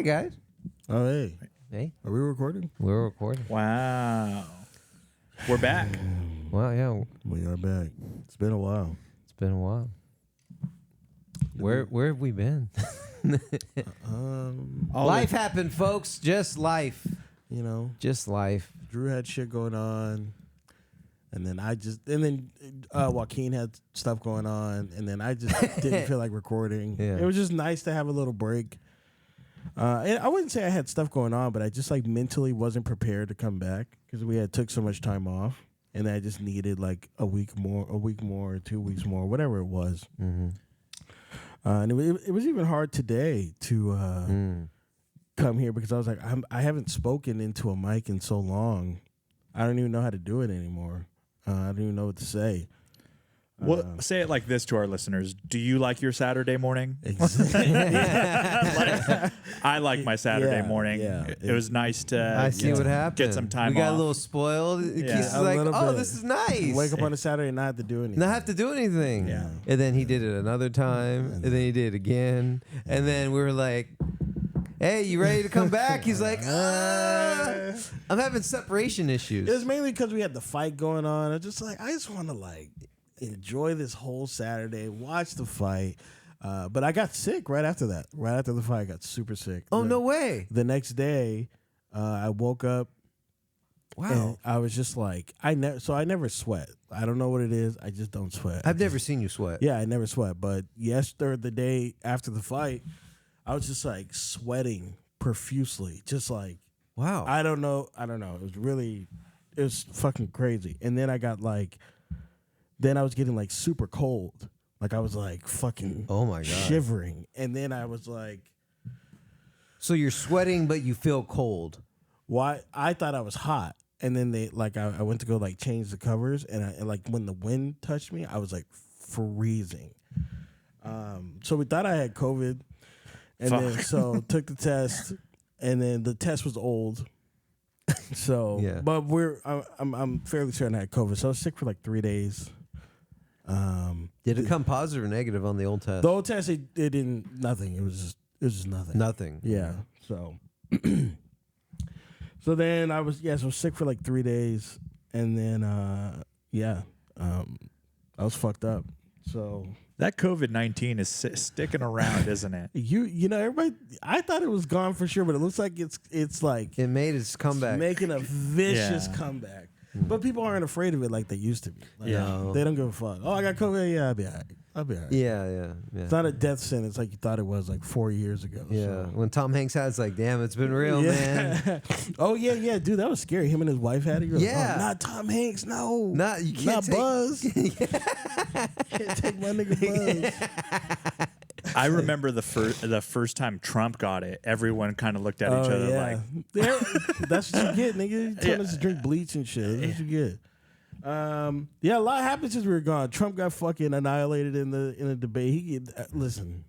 Hi, guys. Oh, hey. Hey, Are we recording? we're recording. Wow. We're back. Well, yeah, We are back. It's been a while. it's been a while. Where have we been? Life happened, folks. Just life. You know, Just life. Drew had shit going on. And then Joaquin had stuff going on. And then I just didn't feel like recording. Yeah. It was just nice to have a little break. And I wouldn't say I had stuff going on, but I just like mentally wasn't prepared to come back because we had took so much time off. And I just needed like a week more, or 2 weeks more, whatever it was. Mm-hmm. And it was even hard today to come here because I was like, I haven't spoken into a mic in so long. I don't even know how to do it anymore. I don't even know what to say. Well, say it like this to our listeners. Do you like your Saturday morning? I like my Saturday morning. Yeah. It was nice to I see what happened. get some time We got off. a little spoiled. Yeah. He's A like, little oh, bit. this is nice. Wake up on a Saturday and not have to do anything. Not have to do anything. Yeah. And then he did it another time. And then he did it again. And then we were like, hey, you ready to come back? He's like, I'm having separation issues. It was mainly because we had the fight going on. I just want to like enjoy this whole Saturday, watch the fight. But I got sick right after that. Right after the fight, I got super sick. Oh, no way. The next day, I woke up. Wow. And I was just like, I never sweat. I don't know what it is. I just don't sweat. I've never seen you sweat. Yeah, I never sweat. But the day after the fight, I was just like sweating profusely. Just like, Wow. I don't know. It was fucking crazy. And then I got like, then I was getting like super cold. Like I was like fucking Oh my God. shivering. And then I was like, So you're sweating, but you feel cold. why? I thought I was hot. And then I went to go like change the covers. And like when the wind touched me, I was like freezing. So we thought I had COVID. And then so took the test. And then the test was old. So, Yeah. but I'm fairly certain I had COVID. So I was sick for like 3 days. Did it come positive or negative on the old test? The old test, it didn't, nothing. It was just nothing. Nothing. Yeah. So, so then I was sick for like 3 days. And then, I was fucked up. So That COVID-19 is sticking around, isn't it? you know, everybody, I thought it was gone for sure, but it looks like it's like It made its comeback. making a vicious Yeah. comeback. But people aren't afraid of it like they used to be. Like, Yeah. They don't give a fuck. Oh, I got COVID. Yeah, I'll be all right. Yeah. It's not a death sentence like you thought it was like 4 years ago. Yeah. So. When Tom Hanks had, it's like, damn, it's been real, man. Oh, yeah. Dude, that was scary. Him and his wife had it. You're like, Yeah. oh, not Tom Hanks. No. You can't not take- Buzz. Can't take my nigga Buzz. I remember the first time Trump got it. Everyone kind of looked at each other like, That's what you get, nigga. You telling us to drink bleach and shit. That's what you get. A lot happened since we were gone. Trump got fucking annihilated in the debate. Listen,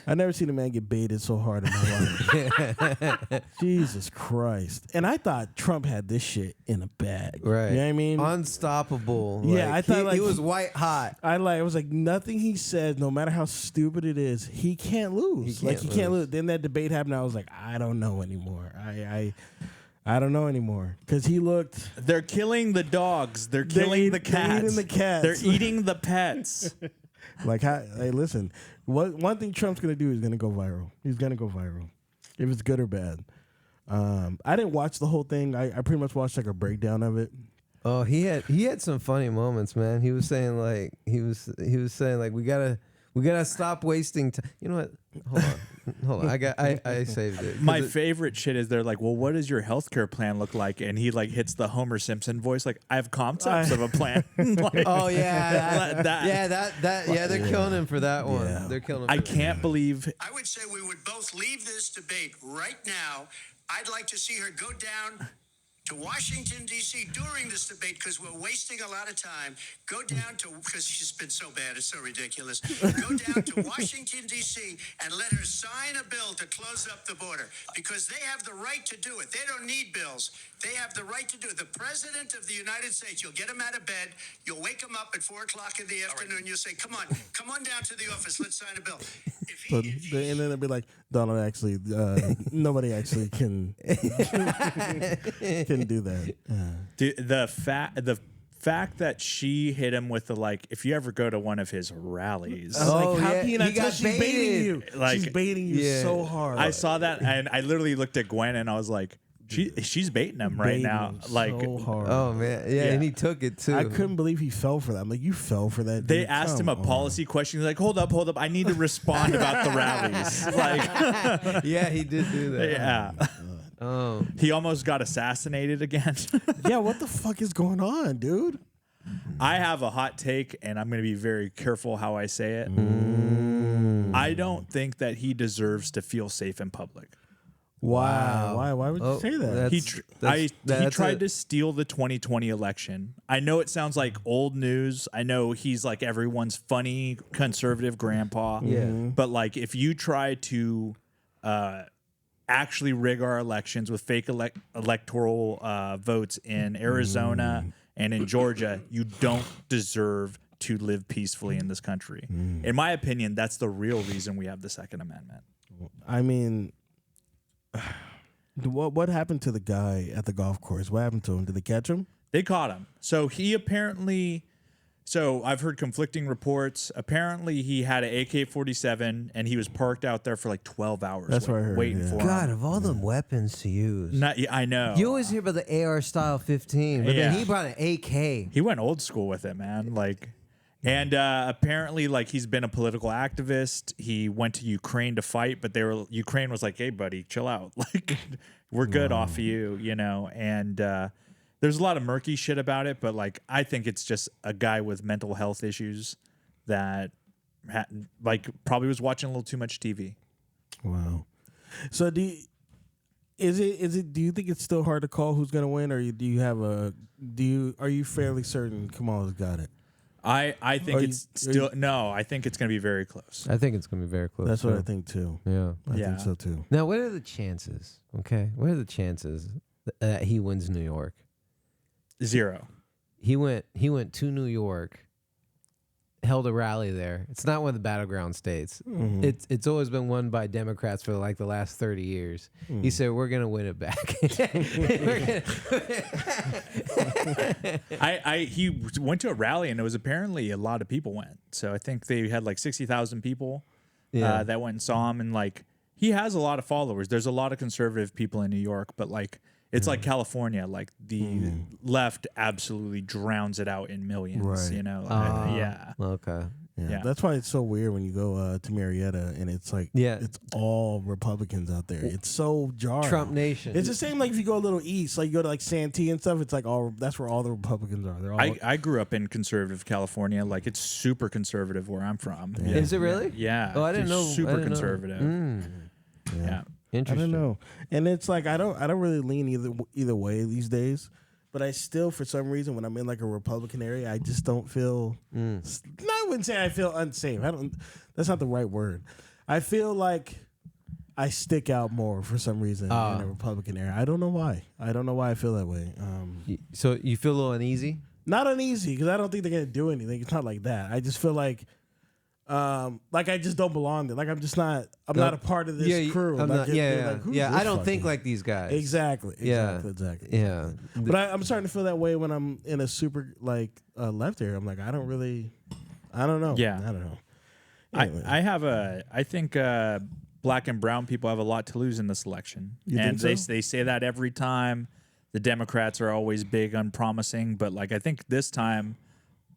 I never seen a man get baited so hard in my life. Jesus Christ! And I thought Trump had this shit in a bag. Right. You know what I mean? Unstoppable. Yeah, I thought, he like, was white hot. I was like, nothing he says, no matter how stupid it is, he can't lose. He can't lose. Then that debate happened. I was like, I don't know anymore. I don't know anymore because he looked. they're killing the dogs. They're killing the cats. They're eating the cats. They're eating the pets. Like, hey, listen. One thing Trump's gonna do is gonna go viral. He's gonna go viral, if it's good or bad. I didn't watch the whole thing. I pretty much watched like a breakdown of it. Oh, he had some funny moments, man. He was saying like we gotta stop wasting time. You know what? Hold on. I saved it. My favorite shit is they're like, well, what does your healthcare plan look like? And he like hits the Homer Simpson voice, like, I have concepts of a plan. Like, Oh yeah, that- they're killing him for that one. Yeah. They're killing him. I can't believe I would say we would both leave this debate right now. I'd like to see her go down to Washington, D.C. during this debate because we're wasting a lot of time. Go down to, because she's been so bad, it's so ridiculous. Go down to Washington, D.C. and let her sign a bill to close up the border because they have the right to do it. They don't need bills. They have the right to do it. The President of the United States, you'll get him out of bed. You'll wake him up at 4 o'clock in the afternoon. You'll say, come on down to the office. Let's sign a bill. So, and then they'll be like, Donald, actually, nobody actually can do that. Dude, the fact that she hit him with the if you ever go to one of his rallies. I was like, how yeah, can you he not got tell she's baiting you? Like, she's baiting you yeah. so hard. I saw that and I literally looked at Gwen and I was like, she's baiting him right Baiting now. him Like, so hard. Oh man, yeah, and he took it too. I couldn't believe he fell for that. I'm like, you fell for that. they dude. asked him Come a on. policy question. He's like, hold up. I need to respond about the rallies. Like, Yeah, he did do that. yeah. Oh, He almost got assassinated again. Yeah, what the fuck is going on, dude? I have a hot take, and I'm going to be very careful how I say it. I don't think that he deserves to feel safe in public. Wow. Why would you say that? He tried to steal the 2020 election. I know it sounds like old news. I know he's like everyone's funny conservative grandpa. Yeah. But like if you try to actually rig our elections with fake electoral votes in Arizona and in Georgia, you don't deserve to live peacefully in this country. In my opinion, that's the real reason we have the Second Amendment. I mean, what happened to the guy at the golf course? What happened to him? Did they catch him? They caught him. So he apparently, I've heard conflicting reports. Apparently he had an AK-47 and he was parked out there for like 12 hours. That's what I heard, waiting yeah. for God, him. of all the weapons to use, I know. you always hear about the AR style 15, but Yeah. then he brought an AK. He went old school with it, man. And apparently, he's been a political activist. He went to Ukraine to fight, but Ukraine was like, "Hey, buddy, chill out. Like, we're good off of you, you know." And there's a lot of murky shit about it, but I think it's just a guy with mental health issues that probably was watching a little too much TV. Wow. So do you think it's still hard to call who's gonna win, or are you fairly certain Kamala's got it? I think I think it's going to be very close. I think it's going to be very close. That's what too. I think too. Yeah. I Yeah. think so too. Now, what are the chances? Okay, what are the chances that he wins New York? 0. He went to New York, held a rally there. It's not one of the battleground states. Mm-hmm. It's always been won by Democrats for the last 30 years. He said, "We're gonna win it back." He went to a rally and it was apparently a lot of people went. So I think they had 60,000 people Yeah. that went and saw him. And he has a lot of followers. There's a lot of conservative people in New York, but it's like California. The left absolutely drowns it out in millions. Right. You know. Yeah. Okay. Yeah. That's why it's so weird when you go to Marietta and it's it's all Republicans out there. It's so jarring. Trump Nation. It's the same if you go a little east, you go to Santee and stuff. It's that's where all the Republicans are. They're all. I grew up in conservative California. It's super conservative where I'm from. Yeah. Is it really? Yeah. Oh, I didn't know. Super I didn't know. conservative. Yeah. I Interesting. don't know, and it's I don't really lean either way these days. But I still, for some reason, when I'm in a Republican area, I just don't feel. I wouldn't say I feel unsafe. That's not the right word. I feel like I stick out more for some reason in a Republican area. I don't know why. I don't know why I feel that way. So you feel a little uneasy? Not uneasy because I don't think they're gonna do anything. It's not like that. I just feel like I just don't belong there. I'm just not. I'm not a part of this crew. I'm not, who's I this don't think fucking- like these guys. Exactly. Yeah. Exactly. Yeah. But I'm starting to feel that way when I'm in a super left area. I'm like, I don't know. Yeah. I don't know. Anyway. I think black and brown people have a lot to lose in this election. You and think so? they say that every time. The Democrats are always big on promising, but I think this time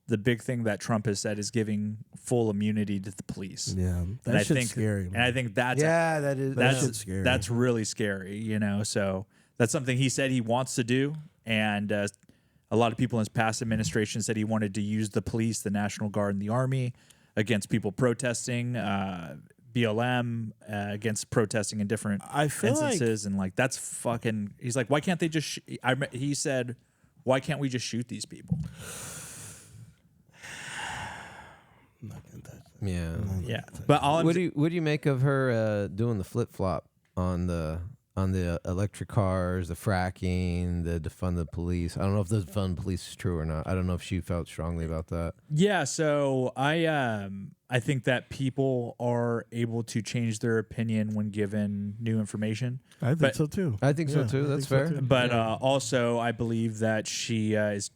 the big thing that Trump has said is giving full immunity to the police. Yeah. And I That shit's think scary. And I think that's that is. That shit's scary. That's really scary, you know. So that's something he said he wants to do, and a lot of people in his past administration said he wanted to use the police, the National Guard, and the Army against people protesting, BLM against protesting in different I feel instances, and that's fucking. He's like, why can't they just? He said, why can't we just shoot these people? I'm not gonna touch that. Yeah. Yeah, but all What do you make of her doing the flip flop on the the electric cars, the fracking, the defund the police. I don't know if the defund the police is true or not. I don't know if she felt strongly about that. Yeah, so I think that people are able to change their opinion when given new information. I think so too. I think so Yeah, too. I That's think so fair. too. But also, I believe that she is,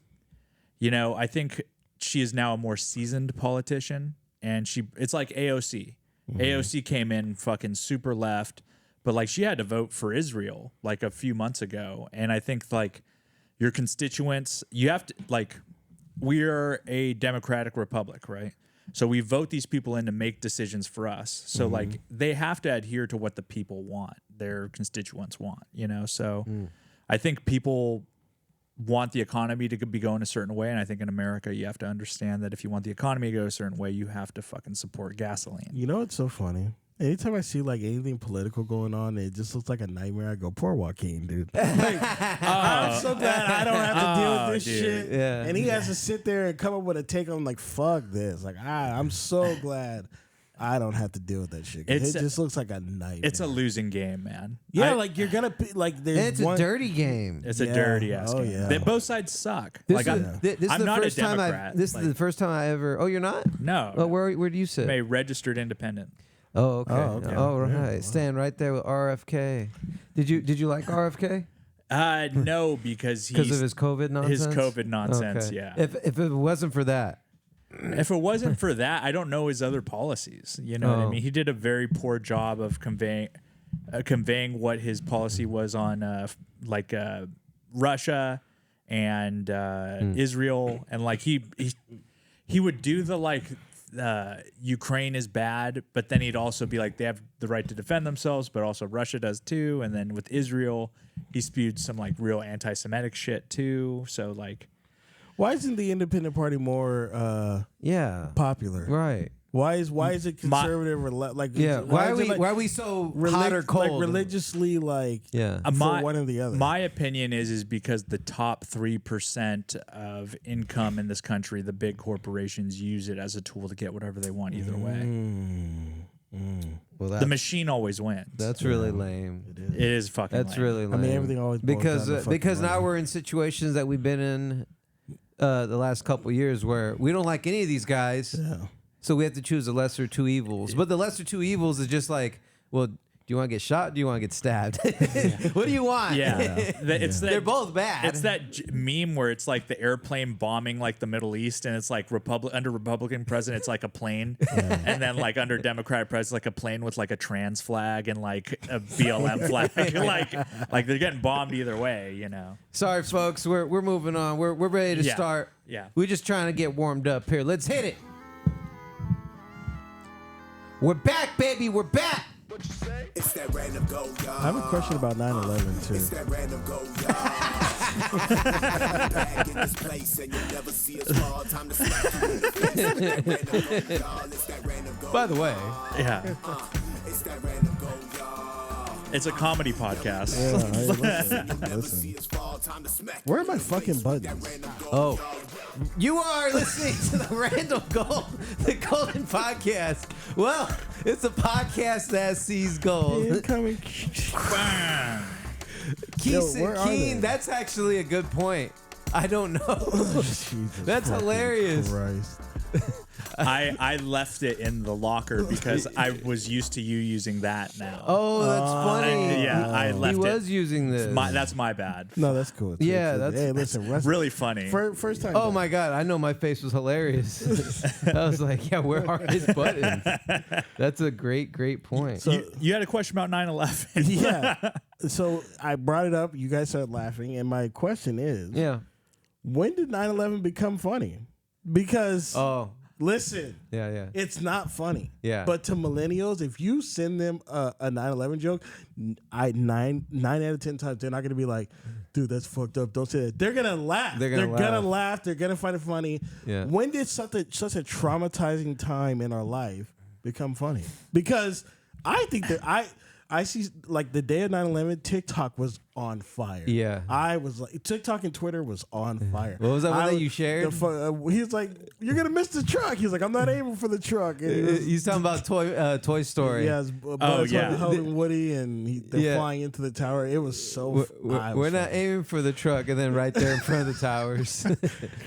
I think she is now a more seasoned politician, and it's like AOC. AOC came in fucking super left, but like she had to vote for Israel like a few months ago, and I think like your constituents, you have to like, we're a democratic republic, right? So we vote these people in to make decisions for us. So like they have to adhere to what the people want, their constituents want, So I think people want the economy to be going a certain way, and I think in America you have to understand that if you want the economy to go a certain way, you have to fucking support gasoline. You know what's so funny? Anytime I see like anything political going on, it just looks like a nightmare. I go, poor Joaquin, dude. Like, I'm so glad I don't have to deal with this dude. shit. Yeah. And he has to sit there and come up with a take on like, fuck this. Like, I'm so glad I don't have to deal with that shit. It just looks like a nightmare. It's a losing game, man. Yeah, like you're gonna like. And There's it's one, a dirty game. It's a dirty ass game. yeah. Both sides suck. This Like, is, this is I'm the not first a time Democrat. This Like, is the first time I ever. Oh, you're not? no. Oh, where do you sit? I'm a registered independent. Oh, okay. Oh, okay. Oh, right. Yeah, wow. Stand right there with RFK. Did you like RFK? No, because Because of his COVID nonsense. his COVID nonsense. Okay. Yeah. If it wasn't for that, If it wasn't for that, I don't know his other policies. You know what I Oh. mean? He did a very poor job of conveying what his policy was on Russia and Israel, and like he would do the like Ukraine is bad, but then he'd also be like they have the right to defend themselves, but also Russia does too. And then with Israel, he spewed some like real anti-Semitic shit too. So like, why isn't the Independent Party more yeah, popular? right. Why is it conservative or like? Yeah, why is it, are we so hot or cold? Like religiously, like Yeah. for one or the other. My opinion is because the top 3% of income in this country, the big corporations use it as a tool to get whatever they want either way. Well, The machine always wins. that's really lame. It is fucking That's lame. really lame. I mean, everything always boils because down to fucking because now money. we're in situations that we've been in the last couple of years where we don't like any of these guys. Yeah. So we have to choose the lesser two evils. But the lesser two evils is just like, well, do you want to get shot? Or do you want to get stabbed? What do you want? Yeah. It's that, They're both bad. It's that meme where it's like the airplane bombing like the Middle East, and it's like under Republican president, it's like a plane, and then like under Democratic president, like a plane with like a trans flag and like a BLM flag. like they're getting bombed either way, you know. Sorry, folks. We're moving on. We're ready to Yeah. start. Yeah. We're just trying to get warmed up here. Let's hit it. We're back, baby. We're back. It's that random go, I have a question about 9/11 It's too. that random go, back in this place and you'll never see us fall. Time to slap you in the face. It's that random go, y'all. It's that random go. By the way, Yeah. It's that random go, y'all. It's a comedy podcast. Yeah, hey, Never listen. see us fall. Time to smack Where are you my in the fucking face. buttons? That random go, Oh. y'all. you are listening to the Random Gold, the Golden Podcast. Well, it's a podcast that sees gold. Incoming. Bam. Keith where are Keen, they? that's actually a good point. I don't know. Jesus That's fucking hilarious. Christ. I left it in the locker because I was used to you using that now. Oh, that's funny. Yeah, I left he it. was using this. That's my bad. No, that's cool. It's- Yeah, it's- that's- hey, listen, rest, Really funny. first time. Oh my God! I know my face was hilarious. I was like, "Yeah, where are his buttons?" That's a great point. So- You had a question about 9/11. Yeah. So I brought it up. You guys started laughing, and my question is, yeah. when did 9/11 become funny? Because Oh, listen, yeah. it's not funny. Yeah. But to millennials, if you send them a 9/11 joke, nine out of 10 times they're not gonna be like, "Dude, that's fucked up. Don't say that." They're gonna laugh. They're gonna laugh. They're gonna find it funny. Yeah. When did such a traumatizing time in our life become funny? Because I think that I see like the day of 9/11, TikTok was on fire. Yeah. I was like, TikTok and Twitter was on fire. What was that one I that was- you shared? He's like, you're gonna miss the truck. He's like, I'm not aiming for the truck. And he was, He's talking about Toy Story. yeah, Buzz yeah. holding Woody, and they're Yeah. flying into the tower. It was so. We're not aiming for the truck, and then right there in front of the towers.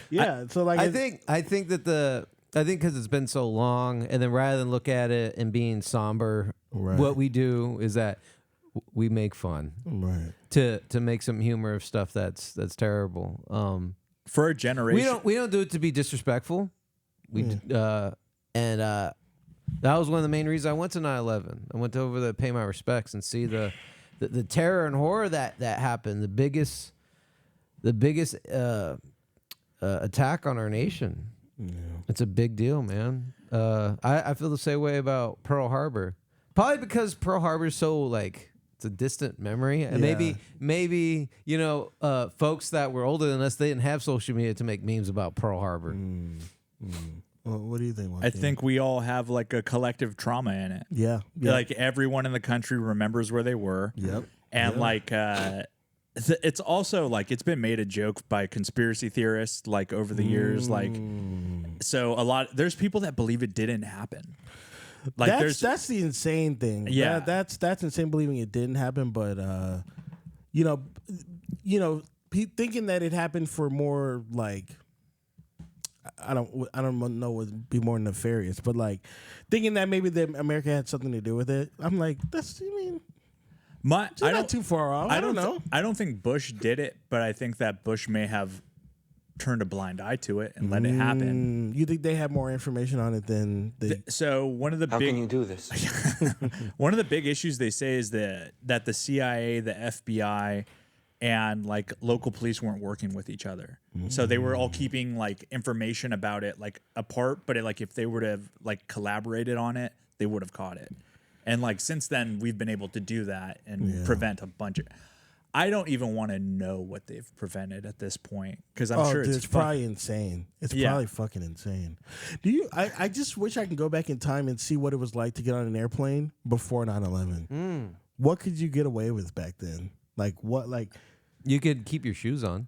Yeah, so like I think because it's been so long, and then rather than look at it and being somber, Right. what we do is that we make fun right. to make some humor of stuff that's terrible. For a generation. We don't do it to be disrespectful. That was one of the main reasons I went to 9/11. I went over to pay my respects and see the terror and horror that happened. The biggest attack on our nation. Yeah. It's a big deal, man. I feel the same way about Pearl Harbor. Probably because Pearl Harbor is so like it's a distant memory, and maybe folks that were older than us, they didn't have social media to make memes about Pearl Harbor. Well, what do you think? I Joaquin? think we all have like a collective trauma in it. Yeah. Like everyone in the country remembers where they were. Yep. And like it's also like it's been made a joke by conspiracy theorists like over the years. Like so there's people that believe it didn't happen. Like that's the insane thing. Yeah. That's insane believing it didn't happen, but thinking that it happened for more like I don't know what would be more nefarious, but like thinking that maybe America had something to do with it. I'm like, I not don't too far off. I don't know. I don't think Bush did it, but I think that Bush may have turned a blind eye to it and let it happen. You think they have more information on it than they? So one of the How big can you do this? one of the big issues they say is that the CIA, the FBI, and like local police weren't working with each other. So they were all keeping like information about it like apart, but like if they were to have like collaborated on it, they would have caught it. And like since then we've been able to do that and prevent a bunch of I don't even want to know what they've prevented at this point because I'm sure it's probably insane. It's probably fucking insane. Do you? I just wish I could go back in time and see what it was like to get on an airplane before 9/11. What could you get away with back then? Like what? Like You could keep your shoes on.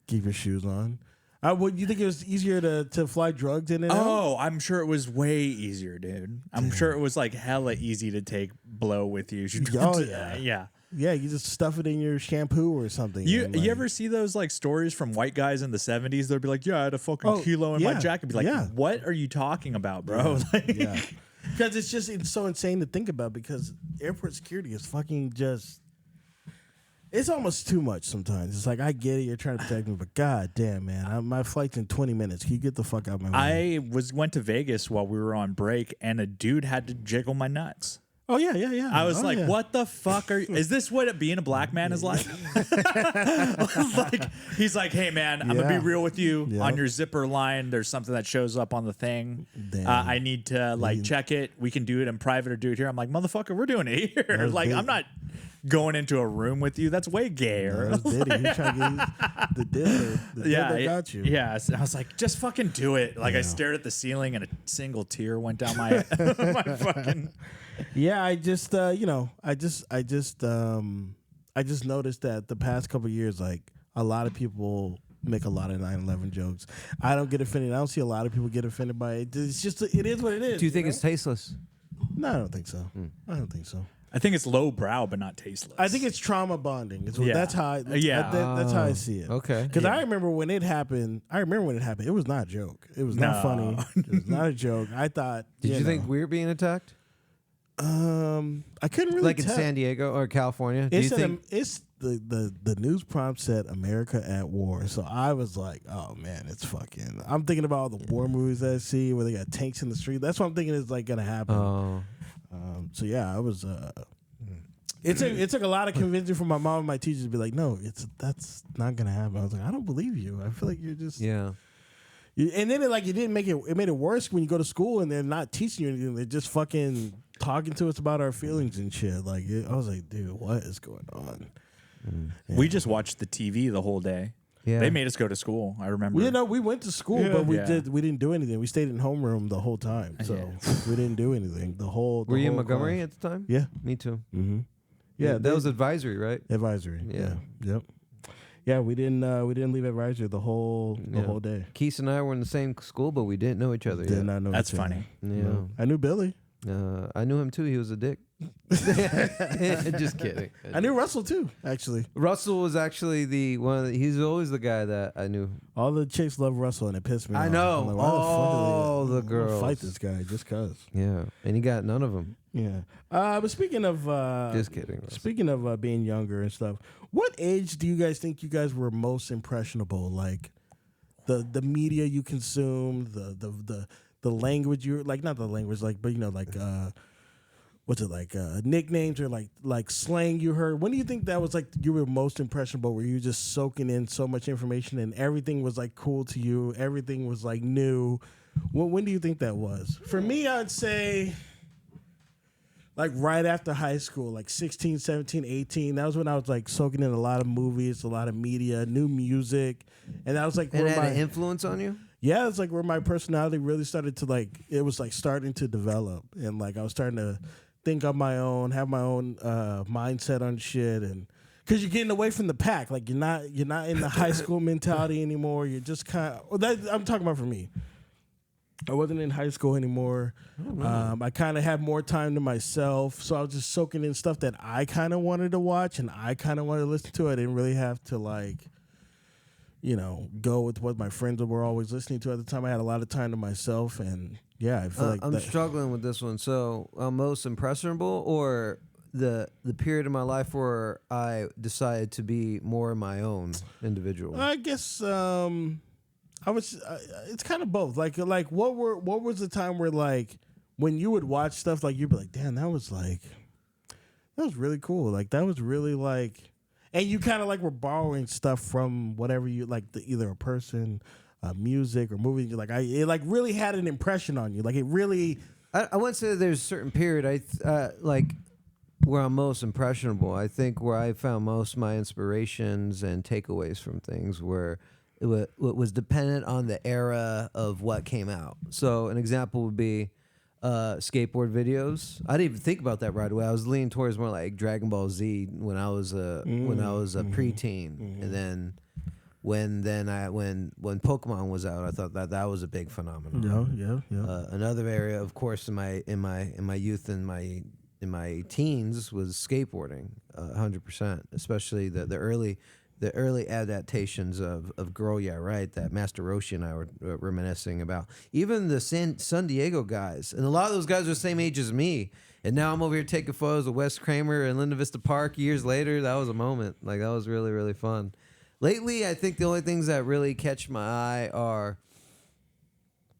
keep your shoes on. Would you think it was easier to fly drugs in and out? Oh, I'm sure it was way easier, dude. I'm sure it was like hella easy to take blow with you. Oh, yeah. Yeah. Yeah, you just stuff it in your shampoo or something. You and, like, you ever see those like stories from white guys in the 70s? They'll be like, "Yeah, I had a fucking kilo in my jacket." Be like, "What are you talking about, bro?" Like, yeah, because it's so insane to think about because airport security is fucking just. It's almost too much sometimes. It's like I get it, you're trying to protect me, but god damn, man, my flight's in 20 minutes. Can you get the fuck out of my way? I went to Vegas while we were on break, and a dude had to jiggle my nuts. Oh yeah. I was like, yeah. "What the fuck are you? Is this what being a black man is like?" Like he's like, "Hey man, I'm gonna be Yeah. real with you. Yeah. On your zipper line, there's something that shows up on the thing. Damn. I need to like check it. We can do it in private or do it here." I'm like, "Motherfucker, we're doing it here. was Like big. I'm not going into a room with you. That's way gayer." That was Diddy. He trying to get the diddler. The diddler got you. Yeah, so I was like, just fucking do it. Like I stared at the ceiling and a single tear went down my my fucking. Yeah, I just I just noticed that the past couple of years, like a lot of people make a lot of 9/11 jokes. I don't get offended. I don't see a lot of people get offended by it. It's just it is what it is. Do you think know? it's tasteless? No, I don't think so. I don't think so. I think it's low brow, but not tasteless. I think it's trauma bonding. Yeah. That's how. That's how I see it. Okay. Because Yeah. I remember when it happened. It was not a joke. It was not No. funny. It was not a joke. I thought. Did you think know, we were being attacked? I couldn't really Like in tell. San Diego or California? Do It you said think? it's the news prompt said America at war. So I was like, oh man, it's fucking. I'm thinking about all the war movies that I see where they got tanks in the street. That's what I'm thinking is like gonna happen. Oh. So yeah, I was. It took a lot of convincing from my mom and my teachers to be like, no, that's not gonna happen. I was like, I don't believe you. I feel like you're just Yeah. And then it didn't make it. It made it worse when you go to school and they're not teaching you anything. They're just fucking talking to us about our feelings and shit. Like I was like, dude, what is going on? we just watched the TV the whole day. Yeah. They made us go to school. I remember. You know, we went to school, but we Yeah. didn't do anything. We stayed in homeroom the whole time, so we didn't do anything. The whole. Were you in whole Montgomery class. at the time? Yeah. Me too. Mm-hmm. Yeah, that was advisory, right? advisory. Yeah. Yep. Yeah, we didn't leave advisory the whole day. Keith and I were in the same school, but we didn't know each other Did yet. not know. That's each other. funny. Yeah. No. I knew Billy. I knew him too. He was a dick. Just kidding. I knew Russell too. Actually, Russell was actually he's always the guy that I knew. all the chicks love Russell, and it pissed me off. I know. I'm like, why the fuck All do the they girls. fight this guy just cause. Yeah, and he got none of them. Yeah. But speaking of Just kidding. Russell. speaking of being younger and stuff, what age do you guys think you guys were most impressionable? Like the media you consumed, the language you like, not the language, like, but you know, like what's it like nicknames or like slang you heard. When do you think that was like you were most impressionable? Where you were just soaking in so much information and everything was like cool to you, everything was like new. When do you think that was? For me, I'd say like right after high school, like 16, 17, 18. That was when I was like soaking in a lot of movies, a lot of media, new music. And that was like And where it had my an influence on you? yeah, it's like where my personality really started to like, it was like starting to develop. And like I was starting to think on my own, have my own mindset on shit. And because you're getting away from the pack. Like you're not in the high school mentality anymore. You're just kind of, I'm talking about for me. I wasn't in high school anymore. I kind of had more time to myself. So I was just soaking in stuff that I kind of wanted to watch and I kind of wanted to listen to. I didn't really have to like, you know, go with what my friends were always listening to at the time. I had a lot of time to myself. And yeah, I feel like I'm struggling with this one. So, most impressionable or the period of my life where I decided to be more my own individual? I guess I was. It's kind of both. Like what was the time where like when you would watch stuff like you'd be like, damn, that was really cool. Like that was really like, and you kind of like were borrowing stuff from whatever you like, either a person, music or movie. Like it like really had an impression on you. Like it really. I wouldn't say that there's a certain period like where I'm most impressionable. I think where I found most of my inspirations and takeaways from things were it was dependent on the era of what came out. So an example would be skateboard videos. I didn't even think about that right away. I was leaning towards more like Dragon Ball Z when I was a preteen, and then when Pokemon was out, I thought that was a big phenomenon. Yeah. Another area, of course, in my youth and in my teens was skateboarding, 100%. Especially the early adaptations of Girl Yeah Right that Master Roshi and I were reminiscing about. Even the San Diego guys, and a lot of those guys are the same age as me. And now I'm over here taking photos of Wes Kramer and Linda Vista Park years later. That was a moment. Like that was really, really fun. Lately, I think the only things that really catch my eye are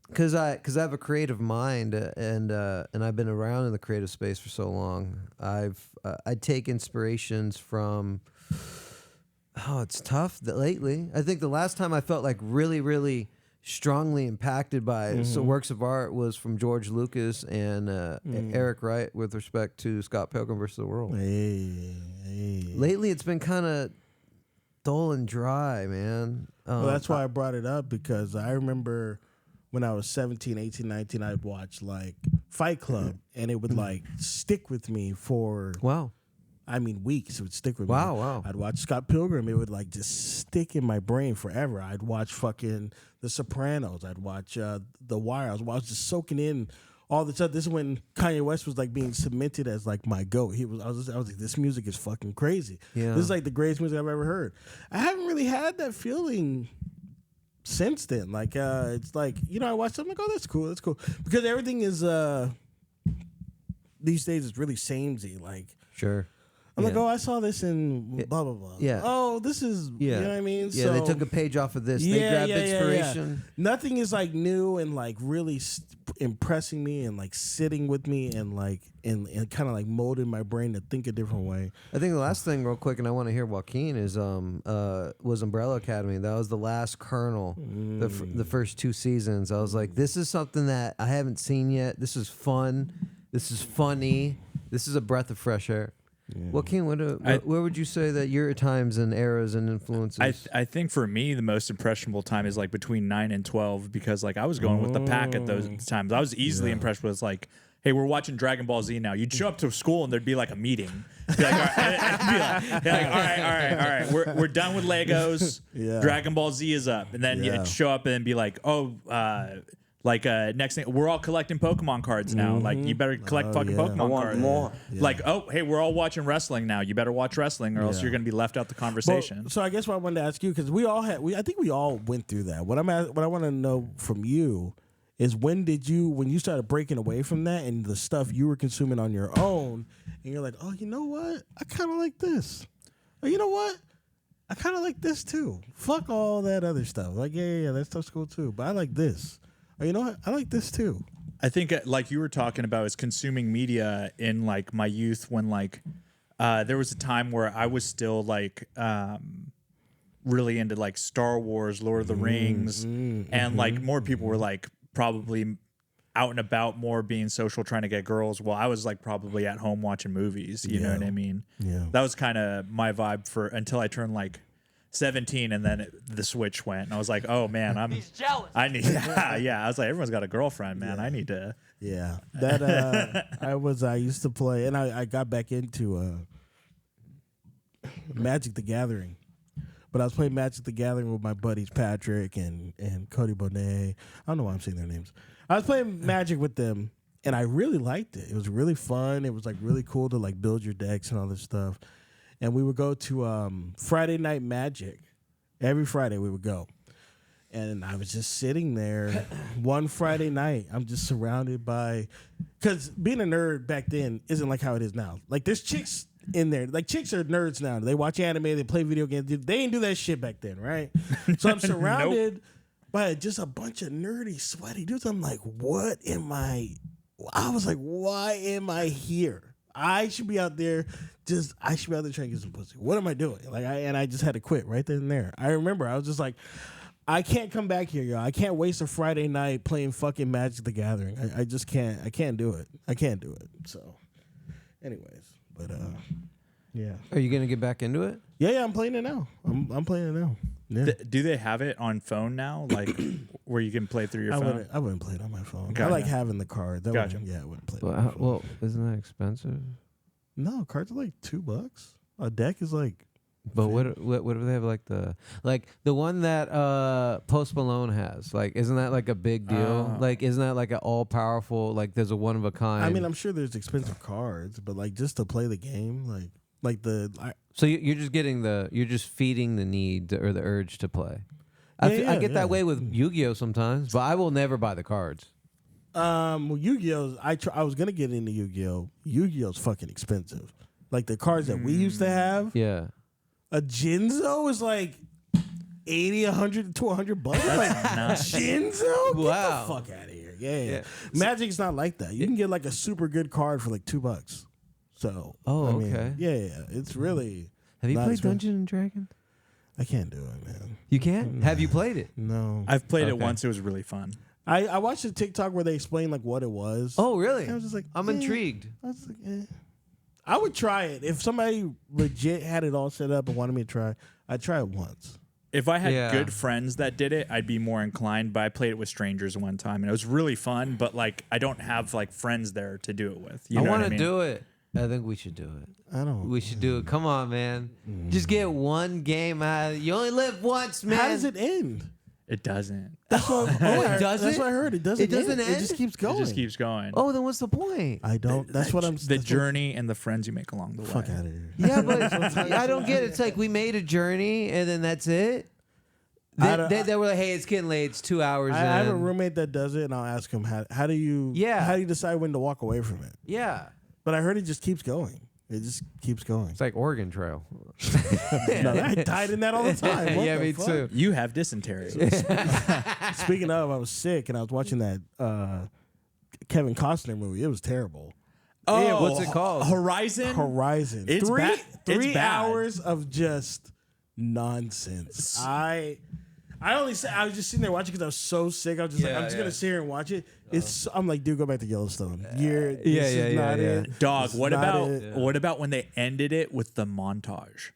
because I have a creative mind and I've been around in the creative space for so long. I take inspirations from. Oh, it's tough lately. I think the last time I felt like really, really strongly impacted by some works of art was from George Lucas and Eric Wright with respect to Scott Pilgrim vs. the World. Hey. Lately, it's been kind of dull and dry, man. Well, that's why I brought it up because I remember when I was 17, 18, 19, I'd watch like Fight Club and it would like stick with me for Wow. I mean, weeks. It would stick with me. Wow. I'd watch Scott Pilgrim. It would like just stick in my brain forever. I'd watch fucking The Sopranos. I'd watch The Wire. I was just soaking in all the stuff. This is when Kanye West was like being cemented as like my GOAT. I was like, this music is fucking crazy. Yeah. This is like the greatest music I've ever heard. I haven't really had that feeling since then. Like it's like, you know, I watch something like, oh, that's cool. Because everything is these days it's really samey. Like Sure. I'm like, oh, I saw this in blah, blah, blah. Yeah. Oh, this is, you know what I mean? Yeah, they took a page off of this. They grabbed inspiration. Nothing is like new and like really impressing me and like sitting with me and like, and kind of like molding my brain to think a different way. I think the last thing real quick, and I want to hear Joaquin, is was Umbrella Academy. That was the last kernel, the first 2 seasons. I was like, this is something that I haven't seen yet. This is fun. This is funny. This is a breath of fresh air. Joaquin, where would you say that your times and eras and influences? I think for me the most impressionable time is like between 9 and 12 because like I was going with the pack at those times. I was easily impressed with like, hey, we're watching Dragon Ball Z now. You'd show up to school and there'd be like a meeting. Be like, all right, we're done with Legos. Yeah. Dragon Ball Z is up, and then you'd show up and be like, next thing, we're all collecting Pokemon cards now. Like, you better collect fucking Pokemon cards. more. Yeah. Like, oh, hey, we're all watching wrestling now. You better watch wrestling, or else you're going to be left out the conversation. Well, so I guess what I wanted to ask you, because I think we all went through that. What I want to know from you is when you started breaking away from that and the stuff you were consuming on your own, and you're like, oh, you know what? I kind of like this. Or you know what? I kind of like this too. Fuck all that other stuff. Like, yeah, that stuff's cool too. But I like this. Or you know what? I like this too. I think like you were talking about is consuming media in like my youth when like there was a time where I was still like really into like Star Wars, Lord of the Rings, and like more people were like probably out and about more being social trying to get girls. Well, I was like probably at home watching movies, you know what I mean? Yeah. That was kind of my vibe for until I turned like 17 and then the switch went and I was like, oh man, He's jealous. I need I was like, everyone's got a girlfriend, man. I need to Yeah. That I used to play, and I got back into Magic the Gathering. But I was playing Magic the Gathering with my buddies Patrick and Cody Bonet. I don't know why I'm saying their names. I was playing Magic with them, and I really liked it. It was really fun. It was like really cool to like build your decks and all this stuff. And we would go to Friday Night Magic. Every Friday we would go. And I was just sitting there one Friday night. I'm just surrounded by, because being a nerd back then isn't like how it is now. Like there's chicks in there. Like chicks are nerds now. They watch anime, they play video games. They ain't do that shit back then, right? So I'm surrounded by just a bunch of nerdy, sweaty dudes. I'm like, what am I? I was like, why am I here? I should be out there trying to get some pussy. What am I doing? Like I just had to quit right then and there. I remember I was just like, I can't come back here, y'all. I can't waste a Friday night playing fucking Magic the Gathering. I just can't. I can't do it. I can't do it. So, anyways, but yeah. Are you gonna get back into it? Yeah, I'm playing it now. I'm playing it now. Yeah. do they have it on phone now, like where you can play through your phone? I wouldn't play it on my phone. Gotcha. I like having the cards. I Gotcha. wouldn't play it on my phone. Well, isn't that expensive? No, cards are like $2. A deck is like. But what if they have like the one that Post Malone has? Like, isn't that like a big deal? Like, isn't that like an all powerful? Like, there's a one of a kind. I mean, I'm sure there's expensive cards, but like just to play the game, so you're just getting you're just feeding the need or the urge to play. I get that way with Yu-Gi-Oh sometimes, but I will never buy the cards. Well, Yu-Gi-Oh, I was gonna get into Yu-Gi-Oh. Yu-Gi-Oh's fucking expensive. Like the cards that we used to have. Yeah. A Jinzo is like 80, 100 to $100. Like Jinzo? Get Wow. the fuck out of here. Yeah. Magic's not like that. You can get like a super good card for like $2. So okay. Yeah. It's really. Have you not played expensive. Dungeons and Dragons? I can't do it, man. You can't? Have you played it? No. I've played it Okay. once. It was really fun. I watched a TikTok where they explained like what it was. Oh, really? And I was just like, I'm intrigued. I was like, I would try it if somebody legit had it all set up and wanted me to try. I'd try it once. If I had Yeah. good friends that did it, I'd be more inclined. But I played it with strangers one time, and it was really fun. But like, I don't have like friends there to do it with. You I know want what I to mean? do it. I think we should do it. I don't. We should do it. Come on, man. Just get one game out. You only live once, man. How does it end? It doesn't. That's what, it doesn't? That's what I heard. It doesn't. It doesn't It end? just keeps going. It just keeps going. Oh, then what's the point? I don't. That's what I'm. The that's what- journey and the friends you make along the way. Fuck out of here. Yeah, but I don't get it. It's like we made a journey and then that's it. I don't- They were like, hey, it's getting late. It's 2 hours I have a in. roommate that does it, and I'll ask him how do you decide when to walk away from it? Yeah. But I heard it just keeps going. It just keeps going. It's like Oregon Trail. No, I died in that all the time. What Yeah, the me fuck? too. You have dysentery. Speaking of, I was sick and I was watching that Kevin Costner movie. It was terrible. Oh, what's it called? Horizon. Horizon. It's three bad. It's three bad. hours of just nonsense. I I was just sitting there watching because I was so sick. I was just like, I'm just gonna sit here and watch it. I'm like, dude, go back to Yellowstone. This is not it. Dog, This what is not about it. what about when they ended it with the montage?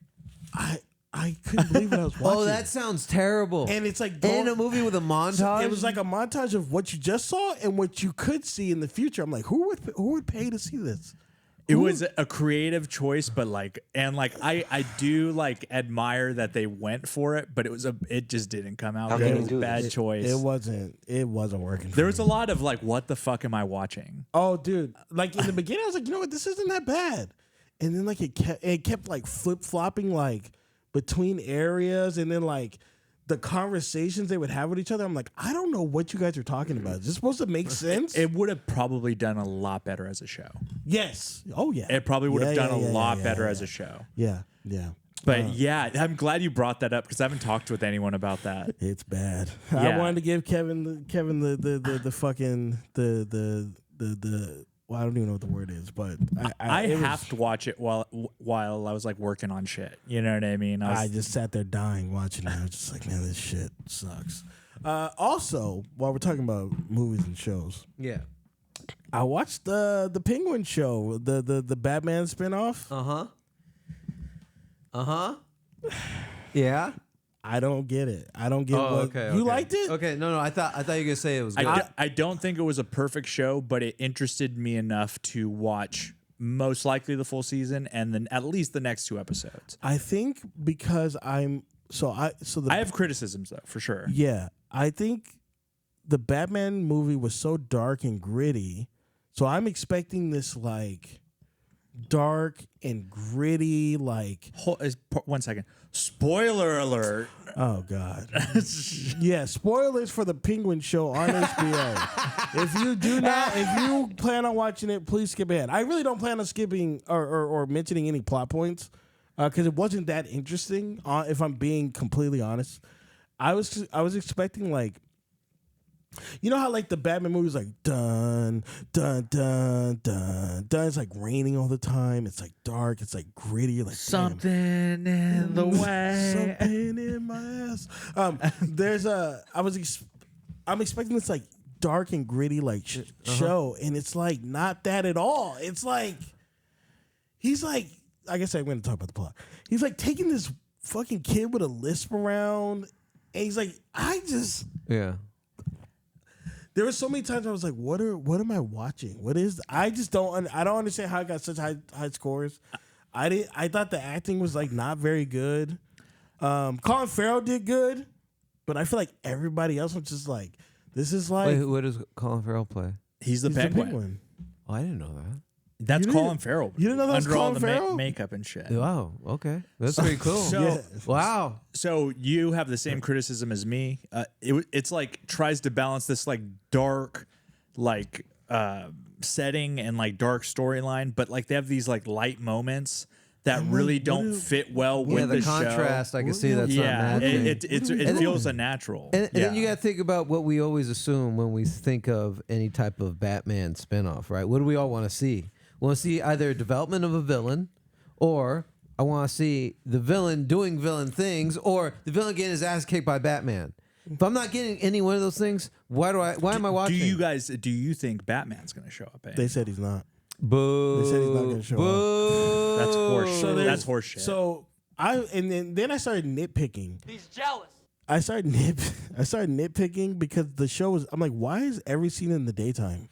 I couldn't believe what I was watching. Oh, that sounds terrible. and it's like in a movie with a montage. It was like a montage of what you just saw and what you could see in the future. I'm like, who would pay to see this? It was a creative choice, but I do admire that they went for it, but it just didn't come out. It was a bad choice. It wasn't working. There was a lot of what the fuck am I watching? Oh, dude! Like in the beginning, I was like, you know what, this isn't that bad, and then it kept flip flopping between areas, and then the conversations they would have with each other. I'm like, I don't know what you guys are talking about. Is this supposed to make sense? It would have probably done a lot better as a show. Yes. Oh yeah. It probably would have done a lot better as a show. Yeah. Yeah. But yeah, I'm glad you brought that up because I haven't talked with anyone about that. It's bad. Yeah. I wanted to give Kevin the fucking the well, I don't even know what the word is, but I have to watch it while I was working on shit. You know what I mean? I just sat there dying watching it. I was just like, man, this shit sucks. Also, while we're talking about movies and shows, yeah. I watched the Penguin show, the Batman spinoff. Yeah. I don't get it. I don't get what you liked it. Okay, no, I thought you were gonna say it was good. I don't think it was a perfect show, but it interested me enough to watch most likely the full season and then at least the next 2 episodes. I think because I have criticisms though, for sure. Yeah, I think the Batman movie was so dark and gritty, so I'm expecting this dark and gritty 1 second. Spoiler alert. Oh God. Yeah, spoilers for the Penguin show on HBO. If you plan on watching it, please skip ahead. I really don't plan on skipping or mentioning any plot points because it wasn't that interesting. If I'm being completely honest, I was expecting you know how the Batman movies dun dun dun dun dun. It's raining all the time. It's dark. It's gritty. You're something in the way. Something in my ass. I'm expecting this dark and gritty show, and it's not that at all. It's he's I guess I'm going to talk about the plot. He's taking this fucking kid with a lisp around, and he's yeah. There were so many times I was like, "What am I watching? What is?" I just don't. I don't understand how I got such high scores. I thought the acting was not very good. Colin Farrell did good, but I feel everybody else was just this is Wait, what does Colin Farrell play? He's the penguin. Oh, I didn't know that. That's Colin Farrell. You didn't know that was under all Colin the Farrell? makeup and shit. Wow. Okay, that's pretty cool. So, wow. So you have the same criticism as me. It's tries to balance this dark, setting and dark storyline, but they have these light moments that really don't fit well with the the contrast. show. I can see that's not matching. It feels unnatural. And then you got to think about what we always assume when we think of any type of Batman spinoff, right? What do we all want to see? We want to see either development of a villain, or I want to see the villain doing villain things, or the villain getting his ass kicked by Batman. If I'm not getting any one of those things, why am I watching? Do you think Batman's going to show up? They said he's not. Boo. They said he's not going to show up. Boo. That's horseshit. That's horseshit. So then I started nitpicking. He's jealous. I started nitpicking because the show was. I'm like, why is every scene in the daytime?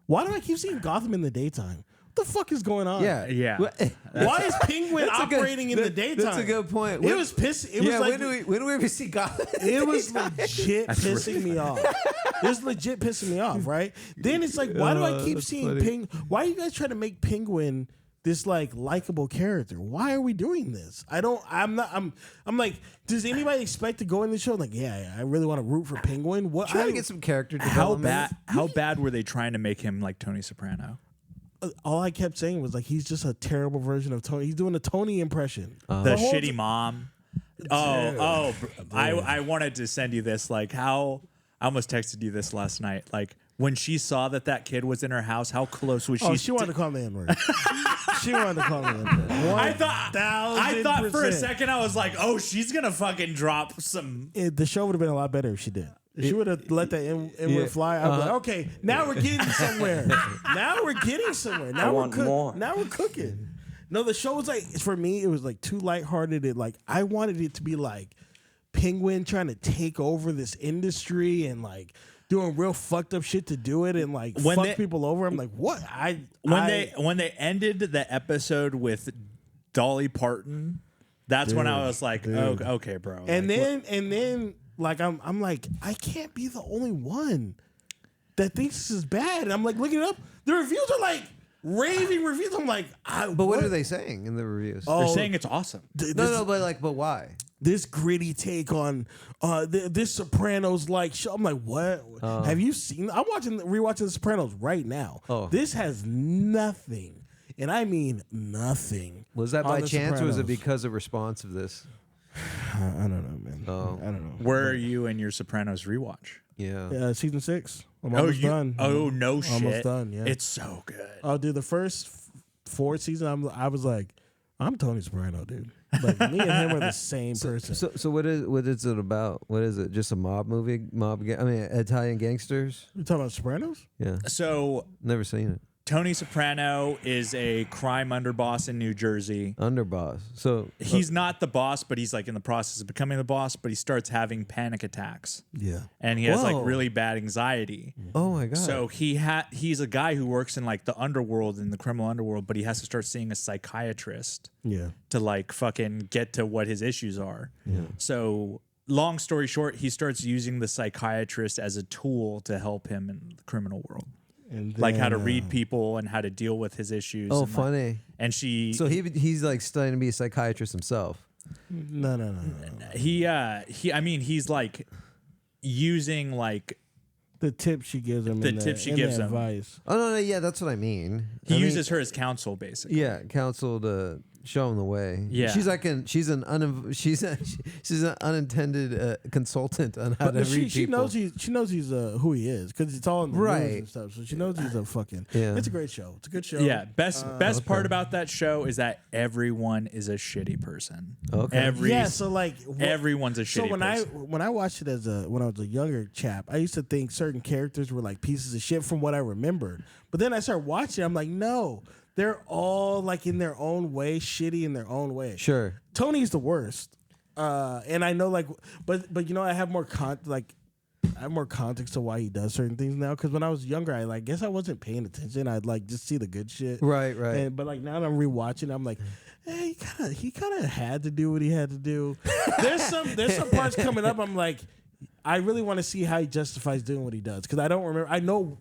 Why do I keep seeing Gotham in the daytime? What the fuck is going on? Yeah. Why is Penguin operating in the daytime? That's a good point. It was pissing. It was when do we ever see Gotham? It was legit pissing me off. It was legit pissing me off, right? Then it's why do I keep seeing Penguin? Why are you guys trying to make Penguin this likable character? Why are we doing this? I'm like, does anybody expect to go in the show I really want to root for Penguin? What? Trying to get some character development. How bad were they trying to make him like Tony Soprano? All I kept saying was he's just a terrible version of Tony. He's doing a Tony impression. The shitty mom. I wanted to send you this. I almost texted you this last night. when she saw that kid was in her house, how close was she? Oh, she wanted to call me the N-word. She wanted to call me the N-word. I thought for a 1000%. second, I was like, oh, she's going to fucking drop some. The show would have been a lot better if she did. If she would have let that N-word fly, I'd be like, okay, now we're getting somewhere. Now we're cooking. No, the show was like, for me, it was like too lighthearted. I wanted it to be like Penguin trying to take over this industry and like doing real fucked up shit to do it and like fuck people over. I'm like, what? When they ended the episode with Dolly Parton, that's when I was like, oh, okay, bro. And then like I'm like, I can't be the only one that thinks this is bad. And I'm like looking it up. The reviews are like raving reviews. I'm like, but what are they saying in the reviews? They're saying it's awesome. But why? This gritty take on this Sopranos like show. I'm like, what? Have you seen? I'm rewatching The Sopranos right now. This has nothing, and I mean nothing. Was that by on The chance, or was it Sopranos. because of response of this? I don't know, man. I don't know. Where are you in your Sopranos rewatch? Yeah. Season 6. I'm almost done. Oh, no shit. Almost done. Yeah, It's so good. Oh, dude, the first 4 seasons, I was like, I'm Tony Soprano, dude. Like me and him are the same person. So what is it about? What is it? Just a mob movie? Italian gangsters? You talking about Sopranos? Yeah. So Never seen it. Tony Soprano is a crime underboss in New Jersey. Underboss. So He's not the boss, but he's like in the process of becoming the boss, but he starts having panic attacks. Yeah. And he has Whoa. like really bad anxiety. oh my god. So he's a guy who works in like the underworld, in the criminal underworld, but he has to start seeing a psychiatrist Yeah. to like fucking get to what his issues are. So long story short, he starts using the psychiatrist as a tool to help him in the criminal world. And Like how to then, read people and how to deal with his issues. oh, and like- funny. and she So he's like studying to be a psychiatrist himself. No. he's like using like The tip she gives him. The and tip she and gives the him. advice. Oh no, yeah, that's what I mean. he I mean, uses her as counsel basically. yeah, counsel to show him the way. Yeah. she's an unintended consultant on how to But read she people. knows he's who he is because it's all in the news Right. and stuff. So she knows he's a fucking. Yeah. It's a great show. It's a good show. Yeah, best part about that show is that everyone is a shitty person. Okay. So like everyone's a So shitty person. when I watched it when I was a younger chap, I used to think certain characters were like pieces of shit from what I remembered. But then I started watching, I'm like, no, they're all like in their own way, shitty in their own way. Sure. Tony's the worst. And I know like but you know, I have more context to why he does certain things now. Because when I was younger, I guess I wasn't paying attention. I'd like just see the good shit. Right. But like now that I'm rewatching, I'm like, hey, he kind of had to do what he had to do. There's some parts coming up. I'm like, I really want to see how he justifies doing what he does because I don't remember. I know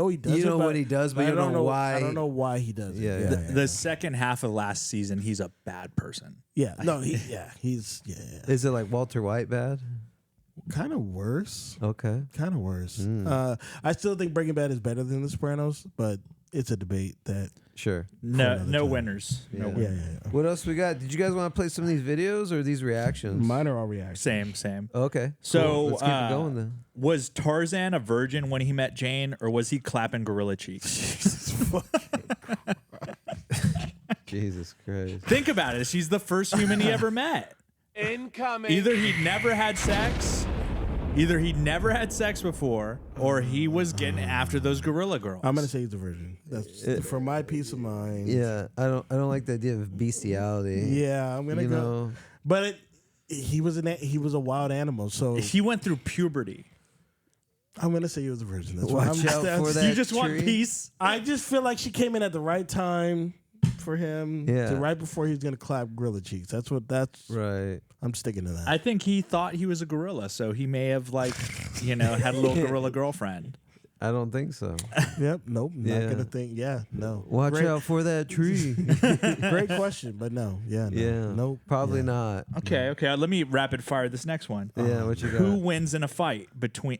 he does. You know what he does, but you don't know why. I don't know why he does it. Yeah, Yeah. The second half of last season, he's a bad person. He's Is it like Walter White bad? kind of worse. Okay. Kind of worse. I still think Breaking Bad is better than The Sopranos, but it's a debate that. Sure. No winners. No Yeah. winners. Yeah. What else we got? Did you guys want to play some of these videos or these reactions? Mine are all reactions. Same. Okay. So cool. Let's keep it going then. Was Tarzan a virgin when he met Jane, or was he clapping gorilla cheeks? Jesus Christ. Think about it. She's the first human he ever met. Incoming. Either he'd never had sex before, or he was getting after those gorilla girls. I'm gonna say he's a virgin. That's for my peace of mind. Yeah, I don't like the idea of bestiality. Yeah, I'm gonna You go. know. But he was a wild animal, so He went through puberty. I'm gonna say he was a virgin. That's what Watch I'm, out that's- for that You just want tree. peace. I just feel like she came in at the right time for him. Yeah. Right before he was gonna clap gorilla cheeks. That's Right. I'm sticking to that. I think he thought he was a gorilla, so he may have had a little gorilla girlfriend. I don't think so. Yep. Nope. Yeah. Not gonna think. Yeah. No. Watch great, out for that tree. Great question, but no. Yeah. No, yeah. Nope. Probably yeah. not. Okay. Let me rapid fire this next one. Yeah. What you got? Who wins in a fight between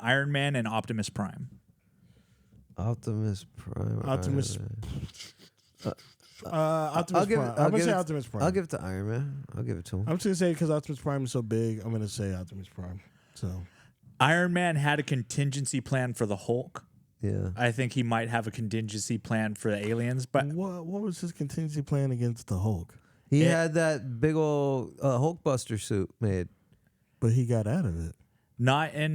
Iron Man and Optimus Prime? Optimus Prime. Optimus. Optimus I'll give it. Prime. I'm gonna say Optimus Prime. I'll give it to Iron Man. I'll give it to him. I'm just gonna say because Optimus Prime is so big. I'm gonna say Optimus Prime. So Iron Man had a contingency plan for the Hulk. Yeah. I think he might have a contingency plan for the aliens, but What was his contingency plan against the Hulk? He had that big old Hulkbuster suit made. But he got out of it. not in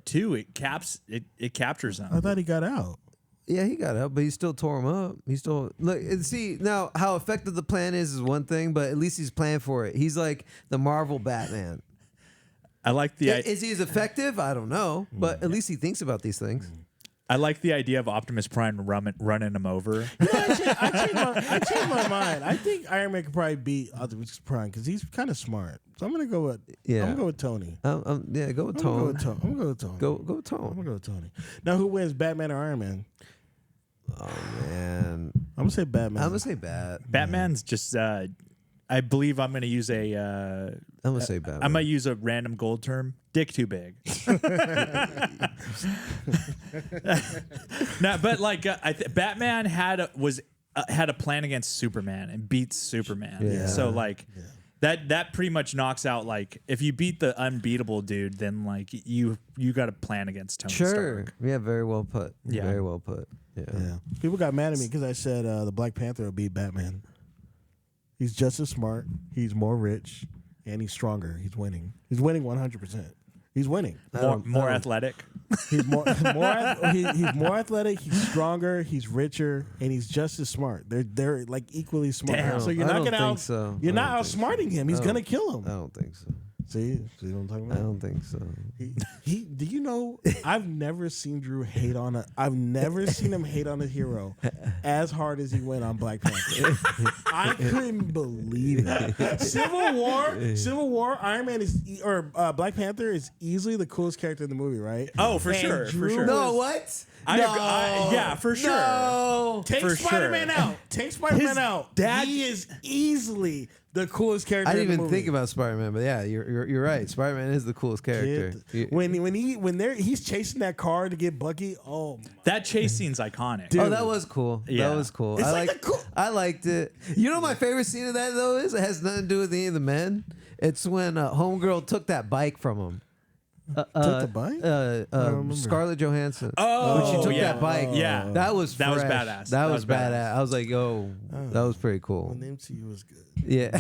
2. It captures them. I thought he got out. Yeah, he got out, but he still tore him up. He still look and see now how effective the plan is one thing, but at least he's planned for it. He's like the Marvel Batman. I like the Is he as effective? I don't know, but at least he thinks about these things. I like the idea of Optimus Prime running him over. I changed my mind. I think Iron Man could probably beat Optimus Prime because he's kind of smart. So I'm gonna go with Yeah. I'm gonna go with Tony. Yeah, go with I'm gonna go Tone. with Tony. I'm gonna go with Tony. Go I'm Tone. gonna go with Tony. Now who wins, Batman or Iron Man? Oh man, I'm gonna say Batman. I'm gonna say Bat. Batman's just. I believe I'm going to use a. I'm gonna say Batman. I might use a random gold term. Dick too big. No, but like Batman had a plan against Superman and beats Superman. Yeah. So like that pretty much knocks out like if you beat the unbeatable dude, then like you got a plan against Tony Sure. Stark. Yeah, very well put. Yeah. Very well put. Yeah. Yeah. People got mad at me because I said the Black Panther will beat Batman. He's just as smart. He's more rich, and he's stronger. He's winning. He's winning 100%. He's winning. More athletic. He's more he's more athletic. He's stronger. He's richer, and he's just as smart. They're like equally smart. Damn. So you're I not don't gonna think out. so. You're I not don't think outsmarting him. He's I gonna don't- kill I him. don't think so. See what I'm talking I about? don't think so. He do you know I've never seen Drew hate on I've never seen him hate on a hero as hard as he went on Black Panther. I couldn't believe it. Civil War, Iron Man Black Panther is easily the coolest character in the movie, right? Oh, for And sure. For Drew sure. No, what? Yeah, for sure. No. Take For Spider-Man sure. out. Take Spider-Man His out. dad- He is easily the coolest character. I didn't in the even movie. think about Spider-Man, but yeah, you're right. Spider-Man is the coolest character. Kid, he's chasing that car to get Bucky. Oh, my. That chase scene's iconic. Dude. Oh, that was cool. Yeah. That was cool. It's I like liked, the cool- I liked it. You know, my favorite scene of that though is it has nothing to do with any of the men. It's when Homegirl took that bike from him. Took the bike? remember. Scarlett Johansson. Oh, when she took yeah. that bike. Yeah. that was That was fresh. badass. That was badass. I was like, yo, that was pretty cool. The MCU was good. Yeah.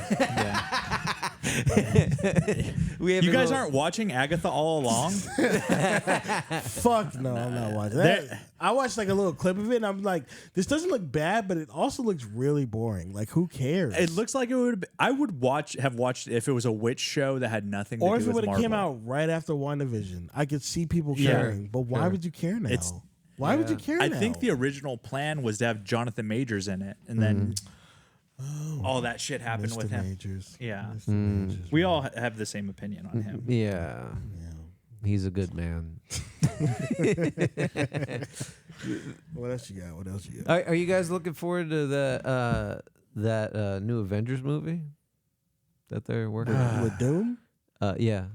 We You guys aren't watching Agatha all along? Fuck no, I'm not watching that. I watched like a little clip of it, and I'm like, this doesn't look bad, but it also looks really boring. Like, who cares? It looks like it would. I would have watched it if it was a witch show that had nothing to or do if it with would have Marvel. came out right after WandaVision, I could see people Yeah. caring. But why would you care now? It's- Why would you care I now? think the original plan was to have Jonathan Majors in it, and then all that shit happened Mr. with him. Majors. Yeah, Mr. Majors. we all have the same opinion on him. Yeah. He's a good man. What else you got? What else you got? Are you guys looking forward to that new Avengers movie that they're working on? With Doom? Yeah.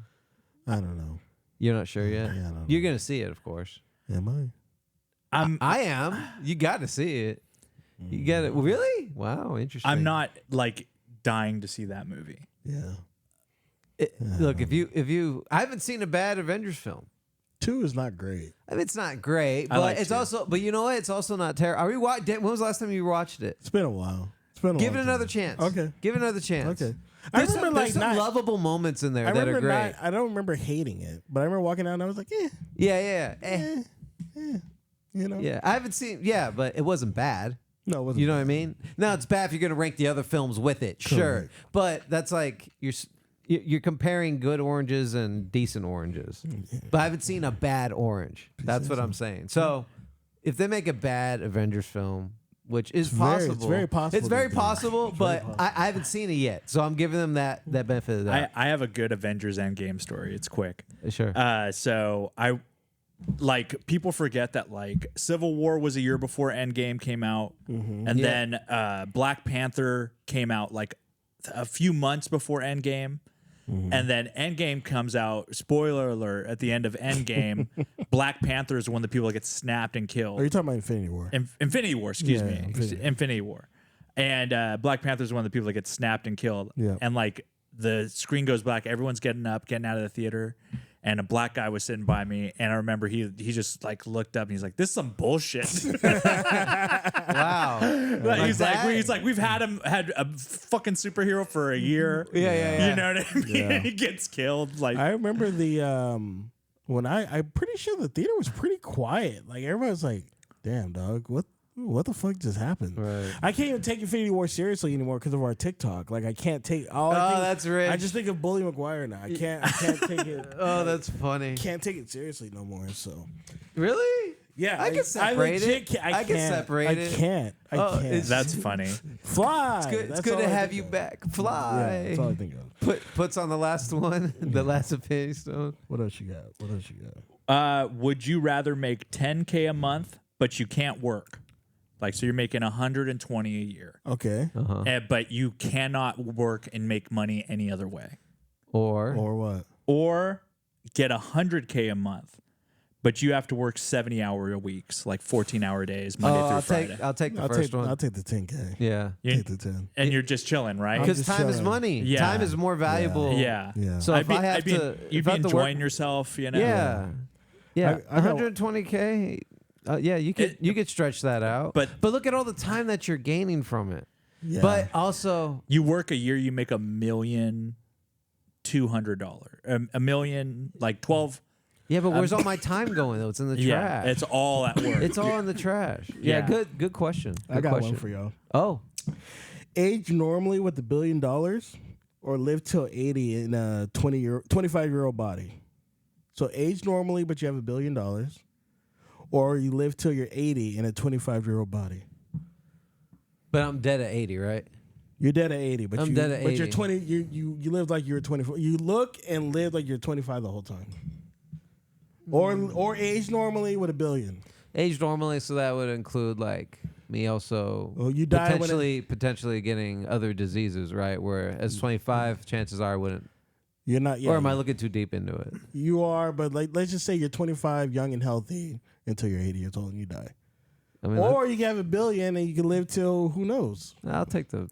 I don't know. You're not sure yet? Yeah, I don't know. You're gonna see it, of course. Am I? I am. You got to see it. You got it. Really? Wow, interesting. I'm not like dying to see that movie. Yeah. Look, if you, I haven't seen a bad Avengers film. 2 is not great. I mean, it's not great, I but like it's two. also. But you know what? It's also not terrible. When was the last time you watched it? It's been a while. It's been a Give it long another time. chance. Okay. Give it another chance. Okay. I There's remember there's some lovable moments in there I that are remember great. I don't remember hating it, but I remember walking out and I was like, Yeah. you know. Yeah. I haven't seen. Yeah, but it wasn't bad. No, it wasn't. You know what I mean? Now it's bad if you're going to rank the other films with it, sure. Correct. But that's like you're comparing good oranges and decent oranges. But I haven't seen a bad orange. That's what I'm saying. So if they make a bad Avengers film, which is possible, it's very possible It's very they do. possible, but I haven't seen it yet. So I'm giving them that benefit of the doubt. I have a good Avengers Endgame story. It's quick. Sure. So I like people forget that like Civil War was a year before Endgame came out, and then Black Panther came out like a few months before Endgame. And then Endgame comes out. Spoiler alert! At the end of Endgame, Black Panther is one of the people that gets snapped and killed. Are you talking about Infinity War? Infinity War, excuse Yeah, me, Infinity. Infinity War, and Black Panther is one of the people that gets snapped and killed. Yeah. And like the screen goes black, everyone's getting up, getting out of the theater, and a black guy was sitting by me, and I remember he just like looked up and he's like, "This is some bullshit." Wow. Like, he's that? like, we've had a fucking superhero for a year. Yeah. You know what I mean? Yeah. He gets killed. Like, I remember the when I'm pretty sure the theater was pretty quiet. Like everybody was like, "Damn, dog, what the fuck just happened?" Right. I can't even take Infinity War seriously anymore because of our TikTok. Like I can't take. That's rich. I just think of Bully McGuire now. I can't take it. Oh, that's funny. Can't take it seriously no more. So Really? yeah, I can separate it. I can separate it. I can't. it's- that's funny. Fly. It's good, it's That's good all to I have think you of. back. Yeah, Fly. that's all I think of. Puts on the last one, the last Infinity Stone. What else you got? What else you got? Would you rather make $10K a month, but you can't work? Like, so you're making $120 a year, Okay. but you cannot work and make money any other way. Or Or what? Or get $100K a month, but you have to work 70-hour weeks, like 14-hour days, Monday through Friday. I'll take the I'll first one. I'll take the 10K. Yeah. Take the 10. And you're just chilling, right? Because just time is chilling. money. Yeah. Time is more valuable. Yeah. Yeah. So if I have to, you'd if be I have to enjoying work, yourself, you know? yeah, yeah, I got- 120K. Yeah, you could stretch that out. But- look at all the time that you're gaining from it. Yeah. But also, You work a year, you make $1,200,000. A million, like 12. yeah, but where's all my time going though? It's in the Yeah, trash. it's all at work. It's all in the trash. Yeah, Yeah. good question. I Good got question. one for y'all. Oh, Age normally with $1 billion or live till 80 in a 25-year-old body. So age normally, but you have $1 billion, or you live till you're 80 in a 25-year-old body. but I'm dead at 80, right? You're dead at 80, but I'm dead at but you're 80. 20. You live like you're 24. You look and live like you're 25 the whole time. Or age normally with $1 billion. Age normally, so that would include like me also Oh, you die when potentially getting other diseases, right? Where as 25, chances are I wouldn't. You're not. Yeah, Or am I looking too deep into it? You are, but like let's just say you're 25, young and healthy until you're 80 years old and you die. I mean, Or you can have $1 billion and you can live till who knows. I'll take the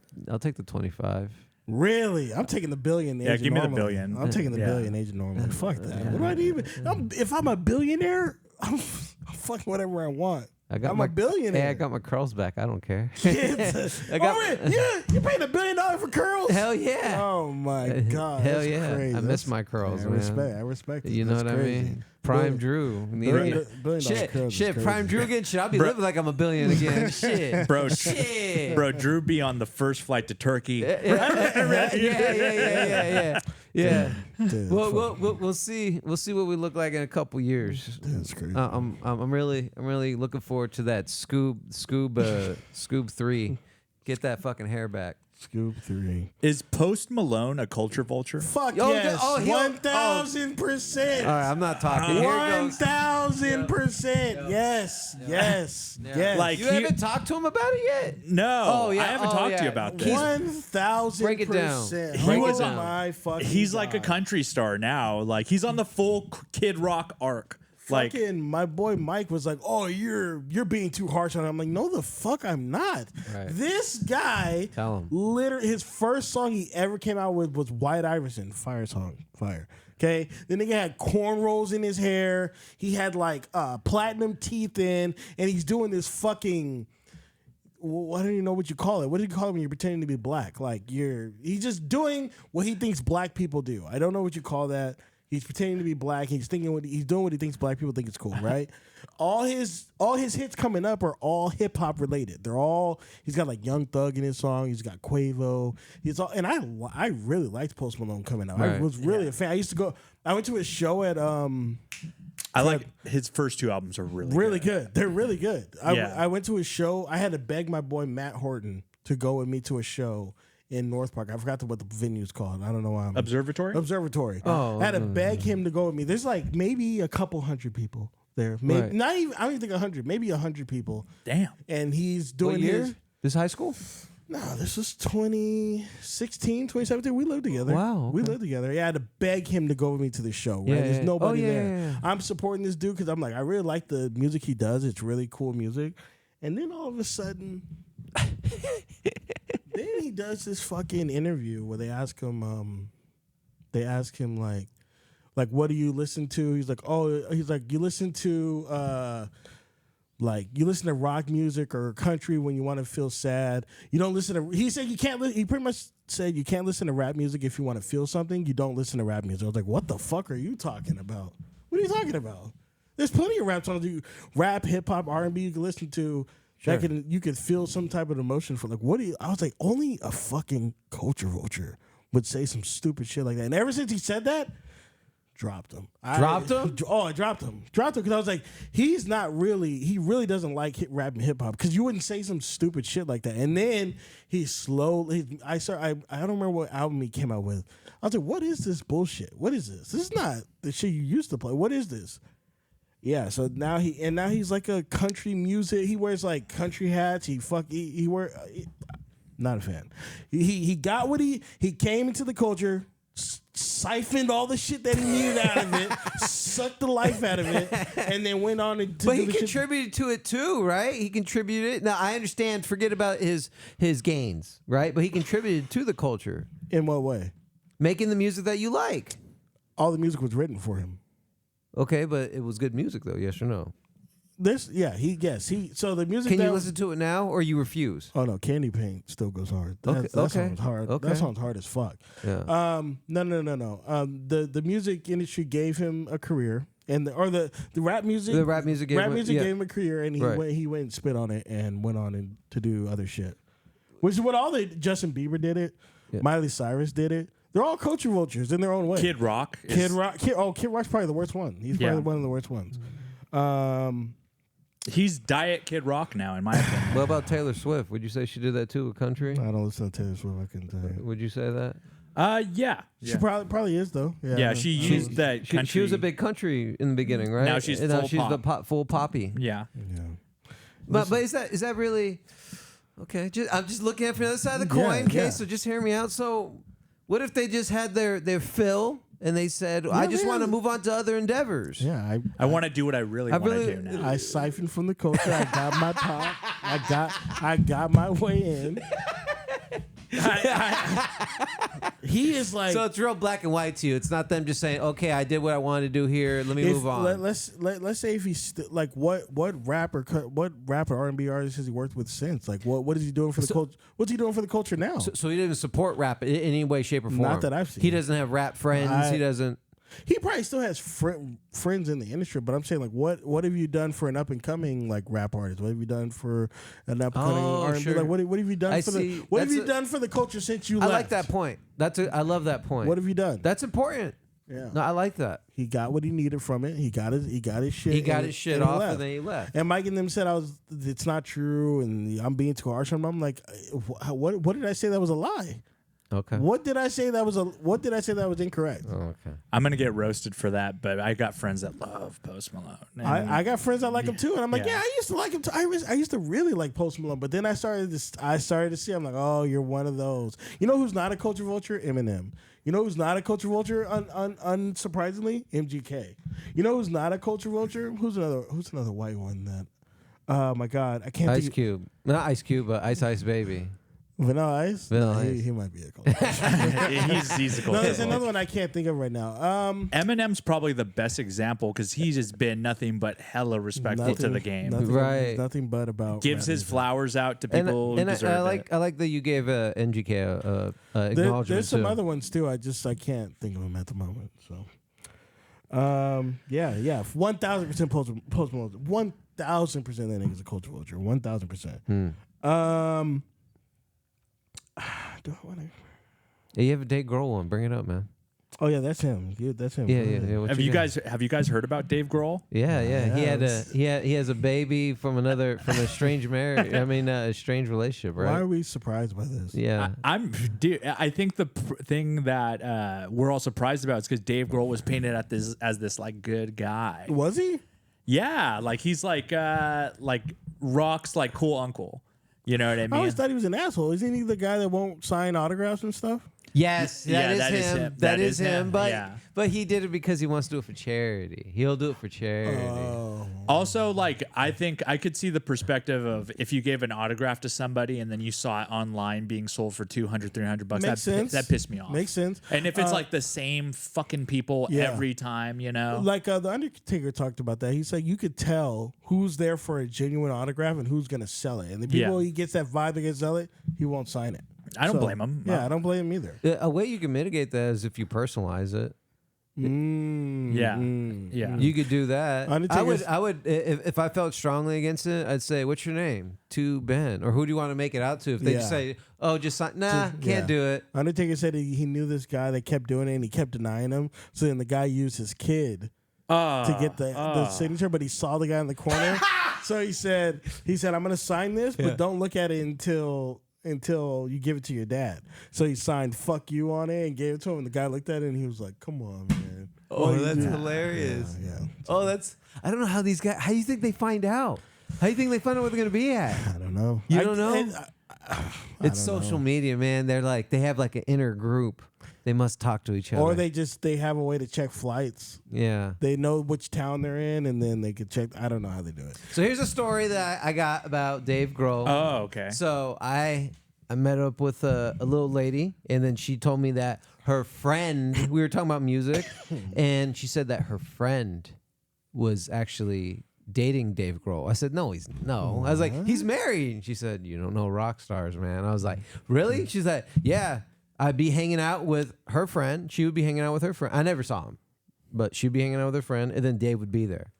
25. Really, I'm taking the billion. Yeah, age give me the normally. billion. I'm taking the Yeah. billion age normally. Fuck that. What do I need? If I'm a billionaire, I'm fucking whatever I want. I got I'm my a billionaire. Hey, I got my curls back. I don't care. I got- you paying $1 billion for curls? Hell yeah. Oh my god! Hell that's yeah. crazy. I miss my curls, I man. respect it. You know That's what crazy. I mean? Prime Drew. billion Shit, curls is shit. crazy. Prime Drew again. Shit, I'll be living like I'm a billion again. Shit, Bro, shit. bro, Drew be on the first flight to Turkey. Yeah. Dude, Well, we'll see. We'll see what we look like in a couple years. that's crazy. I'm really looking forward to that Scoob 3. Get that fucking hair back. Scoop 3. Is Post Malone a culture vulture? Fuck Oh, yes. oh, he'll- 1,000%. All right, I'm not talking. Here goes. 1,000%. Yes. Yes. Yes. Like, You he- haven't talked to him about it yet? No, Oh, yeah. I haven't Oh, talked to yeah. you about this. He's- 1,000%. Break it down. He Break it was down. my fucking He's like a God. country star now. Like, he's on the full Kid Rock arc. Like, Fucking my boy Mike was like, "Oh, you're being too harsh on him." I'm like, "No, the fuck, I'm not." Right. This guy, Tell him. literally, his first song he ever came out with was White Iverson, Fire song, Fire. Okay, the nigga had cornrows in his hair. He had like platinum teeth in, and he's doing this fucking. I don't even know what you call it. What do you call it when you're pretending to be black? Like he's just doing what he thinks black people do. I don't know what you call that. He's pretending to be black. He's doing what he thinks black people think is cool, right? all his hits coming up are all hip hop related. He's got like Young Thug in his song. He's got Quavo. And I really liked Post Malone coming out. I Right. was really a fan. I went to his show at I like his first two albums are really good. They're really good. Yeah. I went to his show. I had to beg my boy Matt Horton to go with me to a show in North Park. I forgot what the venue's called. I don't know why. Observatory. Oh, I had to beg him to go with me. There's like maybe a couple hundred people there. Maybe Right. not even. I don't even think 100. Maybe 100 people. Damn. And he's What doing year? his. This high school? No, this was 2016, 2017. We lived together. Wow, We okay. lived together. Yeah, I had to beg him to go with me to the show. Right? Yeah, There's yeah. nobody Oh, yeah, there. yeah, yeah. I'm supporting this dude because I'm like, I really like the music he does. It's really cool music. And then all of a sudden, then he does this fucking interview where they ask him like, Like, what do you listen to? He's like, you listen to you listen to rock music or country when you want to feel sad. You don't listen to. He said you can't. He pretty much said you can't listen to rap music if you want to feel something. You don't listen to rap music. I was like, what the fuck are you talking about? What are you talking about? There's plenty of rap songs, rap, hip hop, R&B you can listen to. Sure. You can feel some type of emotion for. Like, what do you? I was like, only a fucking culture vulture would say some stupid shit like that. And ever since he said that, dropped him. Dropped him? Oh, I dropped him. Dropped him because I was like, he really doesn't like rap and hip hop because you wouldn't say some stupid shit like that. And then he slowly, I don't remember what album he came out with. I was like, what is this bullshit? What is this? This is not the shit you used to play. What is this? Yeah, so now he's like a country music. He wears like country hats. Not a fan. He got what he came into the culture, siphoned all the shit that he needed out of it, sucked the life out of it, and then went on and. But he contributed to it too, right? He contributed. Now I understand. Forget about his gains, right? But he contributed to the culture. In what way? Making the music that you like. All the music was written for him. Okay, but it was good music though. Yes or no? So the music. Can you listen to it now, or you refuse? Oh no, Candy Paint still goes hard. That sounds hard. Okay. That sounds hard as fuck. Yeah. No. The music industry gave him a career, and the rap music. The rap music gave him a career, and he went and spit on it, and went on to do other shit, which is what Justin Bieber did it. Yeah. Miley Cyrus did it. They're all culture vultures in their own way. Kid Rock. Kid Rock's probably the worst one. He's probably one of the worst ones. He's Diet Kid Rock now, in my opinion. What about Taylor Swift? Would you say she did that too, with country? I don't listen to Taylor Swift. I can tell you. Would you say that? Yeah. She probably is though. Yeah, she used that country. She was a big country in the beginning, right? Now she's full poppy. Yeah. But is that really okay? I'm just looking at from the other side of the coin. Okay, so just hear me out. So, what if they just had their fill? And they said, I just want to move on to other endeavors. Yeah, I want to do what I really want to do now. I siphoned from the culture. I got my pop. I got my way in. He is like, so it's real black and white to you. It's not them just saying, okay, I did what I wanted to do here. Let me move on. Let's say if he's like what rapper R&B artist has he worked with since? Like what is he doing for the culture? What's he doing for the culture now? So he didn't support rap in any way, shape, or form. Not that I've seen. He doesn't have rap friends. He doesn't. He probably still has friends in the industry, but I'm saying like, what have you done for an up and coming like rap artist? What have you done for an up and coming R&B? Sure. Like, what have you done have you done for the culture since you left? I like that point. I love that point. What have you done? That's important. Yeah. No, I like that. He got what he needed from it. He got his shit. He got his shit off, and then he left. And Mike and them said it's not true, and I'm being too harsh on him. I'm like, what did I say that was a lie? Okay. What did I say that was incorrect? Oh, okay. I'm gonna get roasted for that, but I got friends that love Post Malone. I got friends that like him too, and I'm like, yeah, I used to like him too. I used to really like Post Malone, but then I started to see. I'm like, oh, you're one of those. You know who's not a culture vulture? Eminem. You know who's not a culture vulture? Unsurprisingly, MGK. You know who's not a culture vulture? Who's another white one that? Oh my God, I can't. Ice Cube, not Ice Cube, but Ice Baby. Vanilla Ice? He might be a culture vulture. he's a culture. No, there's another one I can't think of right now. Eminem's probably the best example because he's just been nothing but hella respectful to the game. Right. Nothing but about gives his flowers out to people who deserve it. I like that you gave NGK acknowledgement. There's some other ones too. I can't think of them at the moment. So, 1,000% Post Malone. 1,000% that nigga's a culture vulture. 1,000%. Do I want to? Yeah, you have a Dave Grohl one. Bring it up, man. Oh yeah, that's him. That's him. Yeah. Have you guys heard about Dave Grohl? Yeah. He has a baby from a strange marriage. I mean, a strange relationship, right? Why are we surprised by this? Yeah, I think the thing that we're all surprised about is because Dave Grohl was painted as this like good guy. Was he? Yeah, like he's like Rock's like cool uncle. You know what I mean? I always thought he was an asshole. Isn't he the guy that won't sign autographs and stuff? Yes, that is him. That is him. But he did it because he wants to do it for charity. He'll do it for charity. Oh. Also, like, I think I could see the perspective of if you gave an autograph to somebody and then you saw it online being sold for $200, $300, Makes sense. that pissed me off. Makes sense. And if it's like the same fucking people Yeah. every time, you know? Like the Undertaker talked about that. He said you could tell who's there for a genuine autograph and who's gonna sell it. And the people he gets that vibe against sell it, he won't sign it. I don't blame him. Yeah, I don't blame him either. A way you can mitigate that is if you personalize it. Yeah. Yeah. You could do that. Undertaker's- I would, if I felt strongly against it, I'd say, "What's your name?" To Ben, or who do you want to make it out to? If they just Yeah. say, "Oh, just sign," nah, Just- can't yeah. do it. Undertaker said he knew this guy that kept doing it and he kept denying him. So then the guy used his kid to get the signature, but he saw the guy in the corner. So he said, I'm gonna sign this, but don't look at it until you give it to your dad. So he signed "fuck you" on it and gave it to him. And the guy looked at it and he was like, "Come on, man." Oh, that's hilarious. Yeah. Oh, that's. I don't know how these guys. How do you think they find out? How do you think they find out where they're gonna be at? I don't know. You don't know? It's don't social media, man. They're like they have like an inner group. They must talk to each other. Or they have a way to check flights. yeah. They know which town they're in, and then they can check. I don't know how they do it. So here's a story that I got about Dave Grohl. Oh, okay. So I met up with a little lady, and then she told me that her friend. We were talking about music, and she said that her friend was actually dating Dave Grohl. I said, no. I was like, he's married. And she said, you don't know rock stars, man. I was like, really? She said, yeah. I'd be hanging out with her friend. She would be hanging out with her friend. I never saw him, but she'd be hanging out with her friend, and then Dave would be there.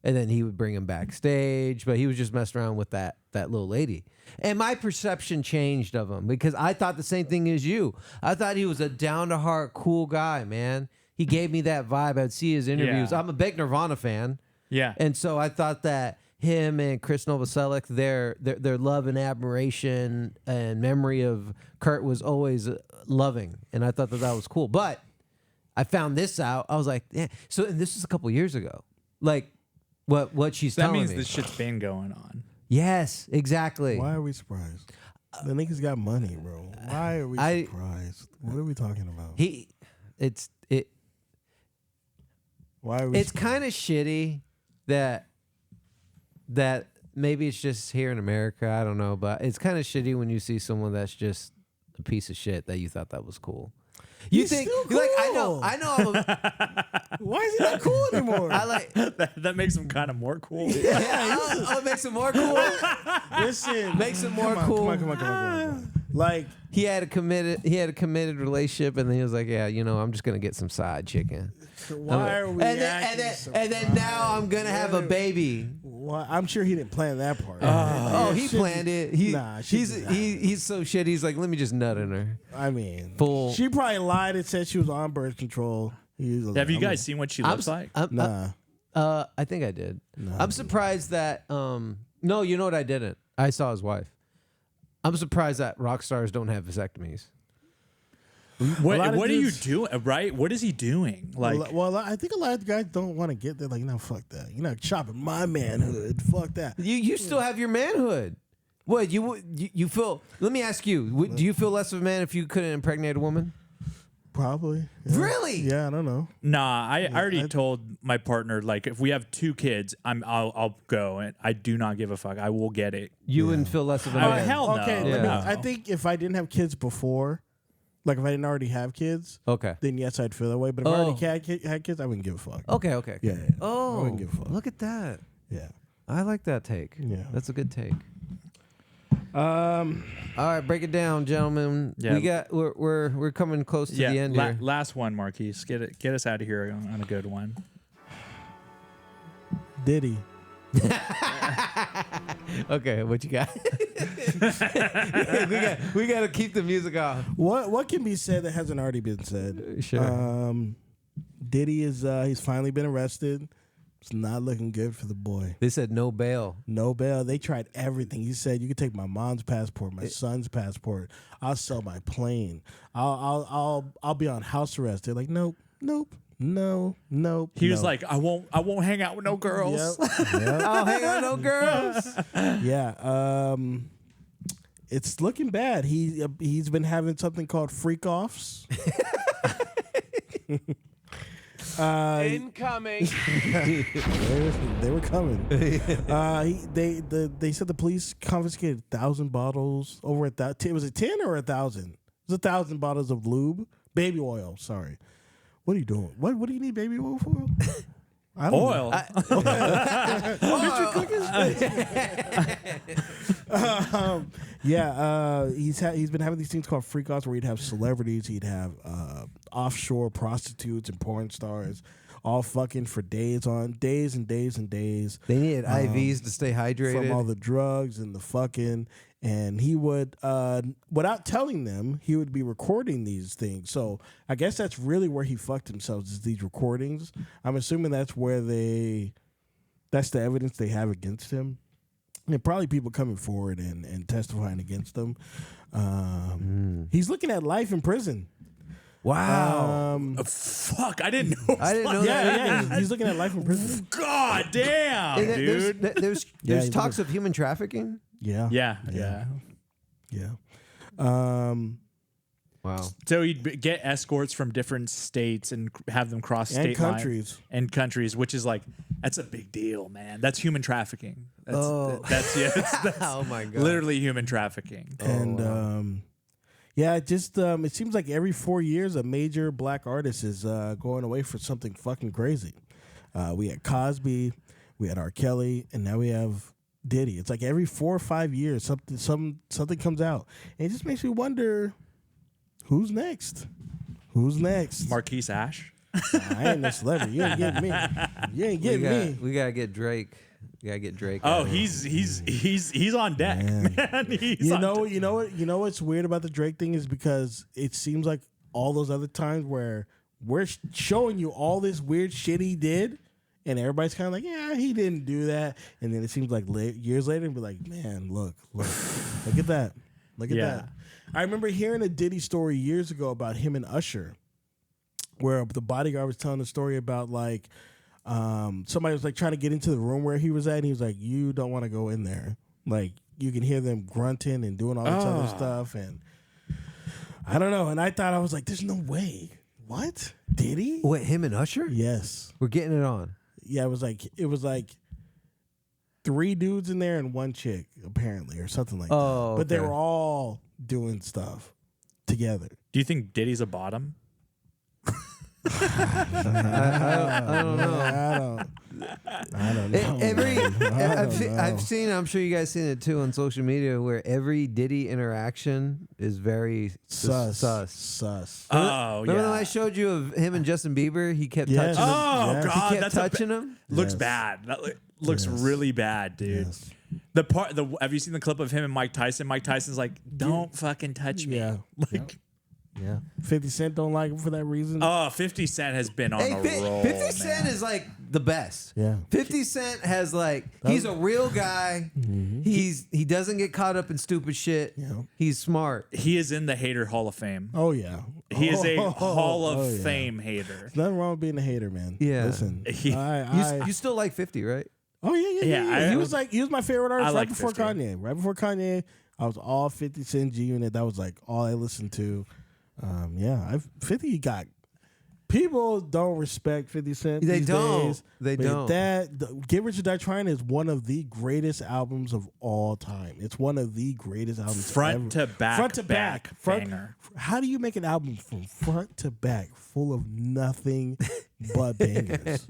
And then he would bring him backstage, but he was just messing around with that little lady. And my perception changed of him because I thought the same thing as you. I thought he was a down-to-heart, cool guy, man. He gave me that vibe. I'd see his interviews. Yeah. I'm a big Nirvana fan. Yeah. And so I thought that him and Chris Novoselic, their love and admiration and memory of Kurt was always loving. And I thought that was cool. But I found this out. I was like, yeah. So and this is a couple years ago. Like, what she's That telling means me. this shit's been going on. Yes, exactly. Why are we surprised? The niggas got money, bro. Why are we surprised? What are we talking about? Why are we? It's kind of shitty that maybe it's just here in America. I don't know, but it's kind of shitty when you see someone that's just a piece of shit that you thought that was cool. You He's think still you're like cool. I know. Why is he not cool anymore? I like. that makes him kind of more cool. Yeah, it makes him more cool. Listen, Makes him more come on, cool. Come on. Like, He had a committed relationship, and then he was like, "Yeah, I'm just gonna get some side chicken." why are we? And then now I'm gonna have a baby. Why? I'm sure he didn't plan that part. Oh, he planned it. she's He's so shit. He's like, let me just nut in her. I mean, Full- she probably lied and said she was on birth control. Have you guys seen what she looks like? Nah. I think I did. I'm surprised that. No, you know what? I didn't. I saw his wife. I'm surprised that rock stars don't have vasectomies. What lot of are you dudes- doing? Right? What is he doing? Like, Well, I think a lot of guys don't want to get there. Like, no, fuck that. You're not chopping my manhood. Fuck that. You still have your manhood. What you feel? Let me ask you. Do you feel less of a man if you couldn't impregnate a woman? Probably. Yeah. Really? Yeah, I don't know. nah. I already told my partner, like, if we have 2 kids, I'll go, and I do not give a fuck. I will get it. You wouldn't feel less of a Oh, man. hell no. Okay, Yeah. I think if I didn't have kids before, like if I didn't already have kids, Okay. then yes, I'd feel that way. But if I Oh. already had kids, I wouldn't give a fuck. Okay. Yeah. I Oh, wouldn't give a fuck. look at that. Yeah. I like that take. Yeah. That's a good take. All right, break it down, gentlemen. Yeah. We're coming close to the end here. Last one, Marquise. Get us out of here on a good one. Diddy. Okay, what you got? we got to keep the music off. What can be said that hasn't already been said? Sure. Diddy is he's finally been arrested. It's not looking good for the boy. They said no bail. No bail. They tried everything. He said, "You can take my mom's passport, my son's passport. I'll sell my plane. I'll be on house arrest." They're like, "Nope. He was like, I won't hang out with no girls. Yep. Oh, hang on, no girls. Yeah. It's looking bad. He's been having something called freak offs. Incoming. They were coming. They said the police confiscated 1,000 bottles over was it 10 or 1,000? It was 1,000 bottles of lube, baby oil. Sorry. What are you doing? What do you need baby oil for? I don't Oil. He's been having these things called freak-offs where he'd have celebrities, he'd have offshore prostitutes and porn stars all fucking for days and days and days. They needed IVs to stay hydrated. From all the drugs and the fucking. And he would, without telling them, he would be recording these things. So I guess that's really where he fucked himself, is these recordings. I'm assuming that's where that's the evidence they have against him. And probably people coming forward and testifying against him. He's looking at life in prison. Wow. Fuck, I didn't know. I didn't know that. Yeah, he's looking at life in prison. God damn, And dude. There's he's talks of human trafficking. Yeah. Yeah. Wow. So he'd get escorts from different states and have them cross state countries. lines and countries, which is like, that's a big deal, man. That's human trafficking. That's Oh my god. literally human trafficking. And it seems like every 4 years a major black artist is going away for something fucking crazy. We had Cosby, we had R. Kelly, and now we have Diddy. It's like every 4 or 5 years something comes out. And it just makes me wonder, who's next? Marquise Ash. I ain't no celebrity. You ain't getting me. You ain't getting me. We gotta get Drake. We gotta get Drake. Oh, out here. he's on deck, man. You know what's weird about the Drake thing is because it seems like all those other times where we're showing you all this weird shit he did, and everybody's kind of like, yeah, he didn't do that, and then it seems like years later, and be like, man, look at that, that. I remember hearing a Diddy story years ago about him and Usher, where the bodyguard was telling a story about like. Somebody was like trying to get into the room where he was at, and he was like, you don't want to go in there. Like, you can hear them grunting and doing all this other stuff, and I don't know. And I thought, I was like, there's no way. What? Did he? Wait, him and Usher? Yes. We're getting it on. Yeah, it was like 3 dudes in there and 1 chick, apparently, or something like that. But they okay. were all doing stuff together. Do you think Diddy's a bottom? I don't know. I don't know. I've seen. I'm sure you guys seen it too on social media, where every Diddy interaction is very sus. Oh, Remember when I showed you of him and Justin Bieber? He kept Yes. touching him. Oh, Yes. God. He kept That's touching him. Looks Yes. bad. That looks Yes. really bad, dude. Yes. Have you seen the clip of him and Mike Tyson? Mike Tyson's like, don't fucking touch me. Yeah. Like, Yeah. 50 Cent don't like him for that reason. 50 Cent has been on a roll. 50 Cent man. is like the best. Yeah. 50 Cent has like he's a real guy. He doesn't get caught up in stupid shit. Yeah. He's smart. He is in the hater Hall of Fame. Oh, yeah. He is a Hall of yeah. Fame hater. Nothing wrong with being a hater, man. Yeah. Listen. You still like 50, right? Oh yeah. He was my favorite artist I right like before 50. Kanye. Right before Kanye, I was all 50 Cent G Unit. That was like all I listened to. 50 got people don't respect 50 Cent. They these don't. days, They but don't. Get Rich or Die Trying is one of the greatest albums of all time. It's one of the greatest albums Front ever. to back, Front to back, banger. How do you make an album from front to back full of nothing but bangers?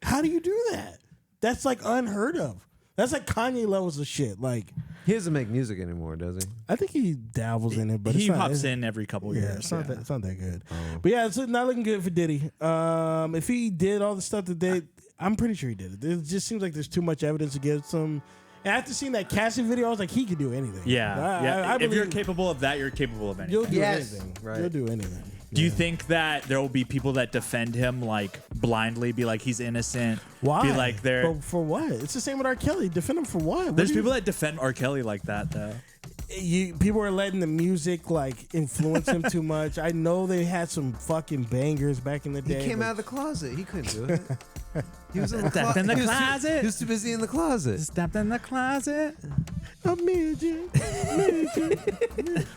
How do you do that? That's like unheard of. That's like Kanye levels of shit. Like, He doesn't make music anymore, does he? I think he dabbles in it, but He it's not, hops it's- in every couple Yeah, years. it's not that. It's not that good. Oh. But yeah, it's not looking good for Diddy. If he did all the stuff that I'm pretty sure he did it. It just seems like there's too much evidence against him. And after seeing that Cassie video, I was like, he could do anything. Yeah. I If you're believe capable of that, you're capable of anything. you'll do Yes, anything. right. You'll do anything. Do you think that there will be people that defend him like blindly, be like he's innocent? Why? Be like they're. For what? It's the same with R. Kelly. Defend him for what? There's people that defend R. Kelly like that though. People are letting the music like influence him too much. I know they had some fucking bangers back in the He day. came but- out of the closet. He couldn't do it. He was in the, Stepped in the closet. He was too busy in the closet. Stepped in the closet. a midget.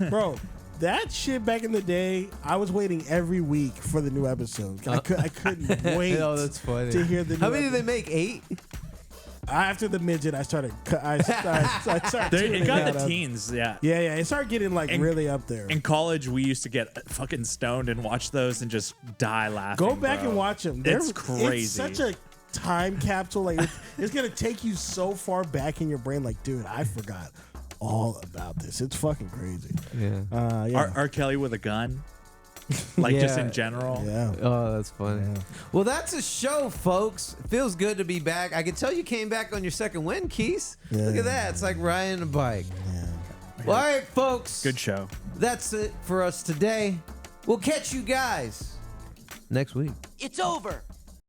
Bro, That shit back in the day, I was waiting every week for the new episode. I couldn't wait. Oh, that's funny. To hear the How new many did they episode. make? 8? After the midget, I started. I started It tuning got out the of- teens, yeah. Yeah, it started getting like In- really up there. In college, we used to get fucking stoned and watch those and just die laughing. Go back bro. and watch them. It's crazy. It's such a time capsule. Like it's gonna take you so far back in your brain. Like, dude, I forgot all about this. It's fucking crazy. Yeah. Yeah. R. Kelly with a gun, like just Yeah. in general. Yeah. Oh, that's funny. Well, that's a show, folks. It feels good to be back. I can tell you came back on your second win, Keith. Look Yeah. at that. It's like riding a bike. Well, all right, folks. Good show. That's it for us today. We'll catch you guys next week. It's over.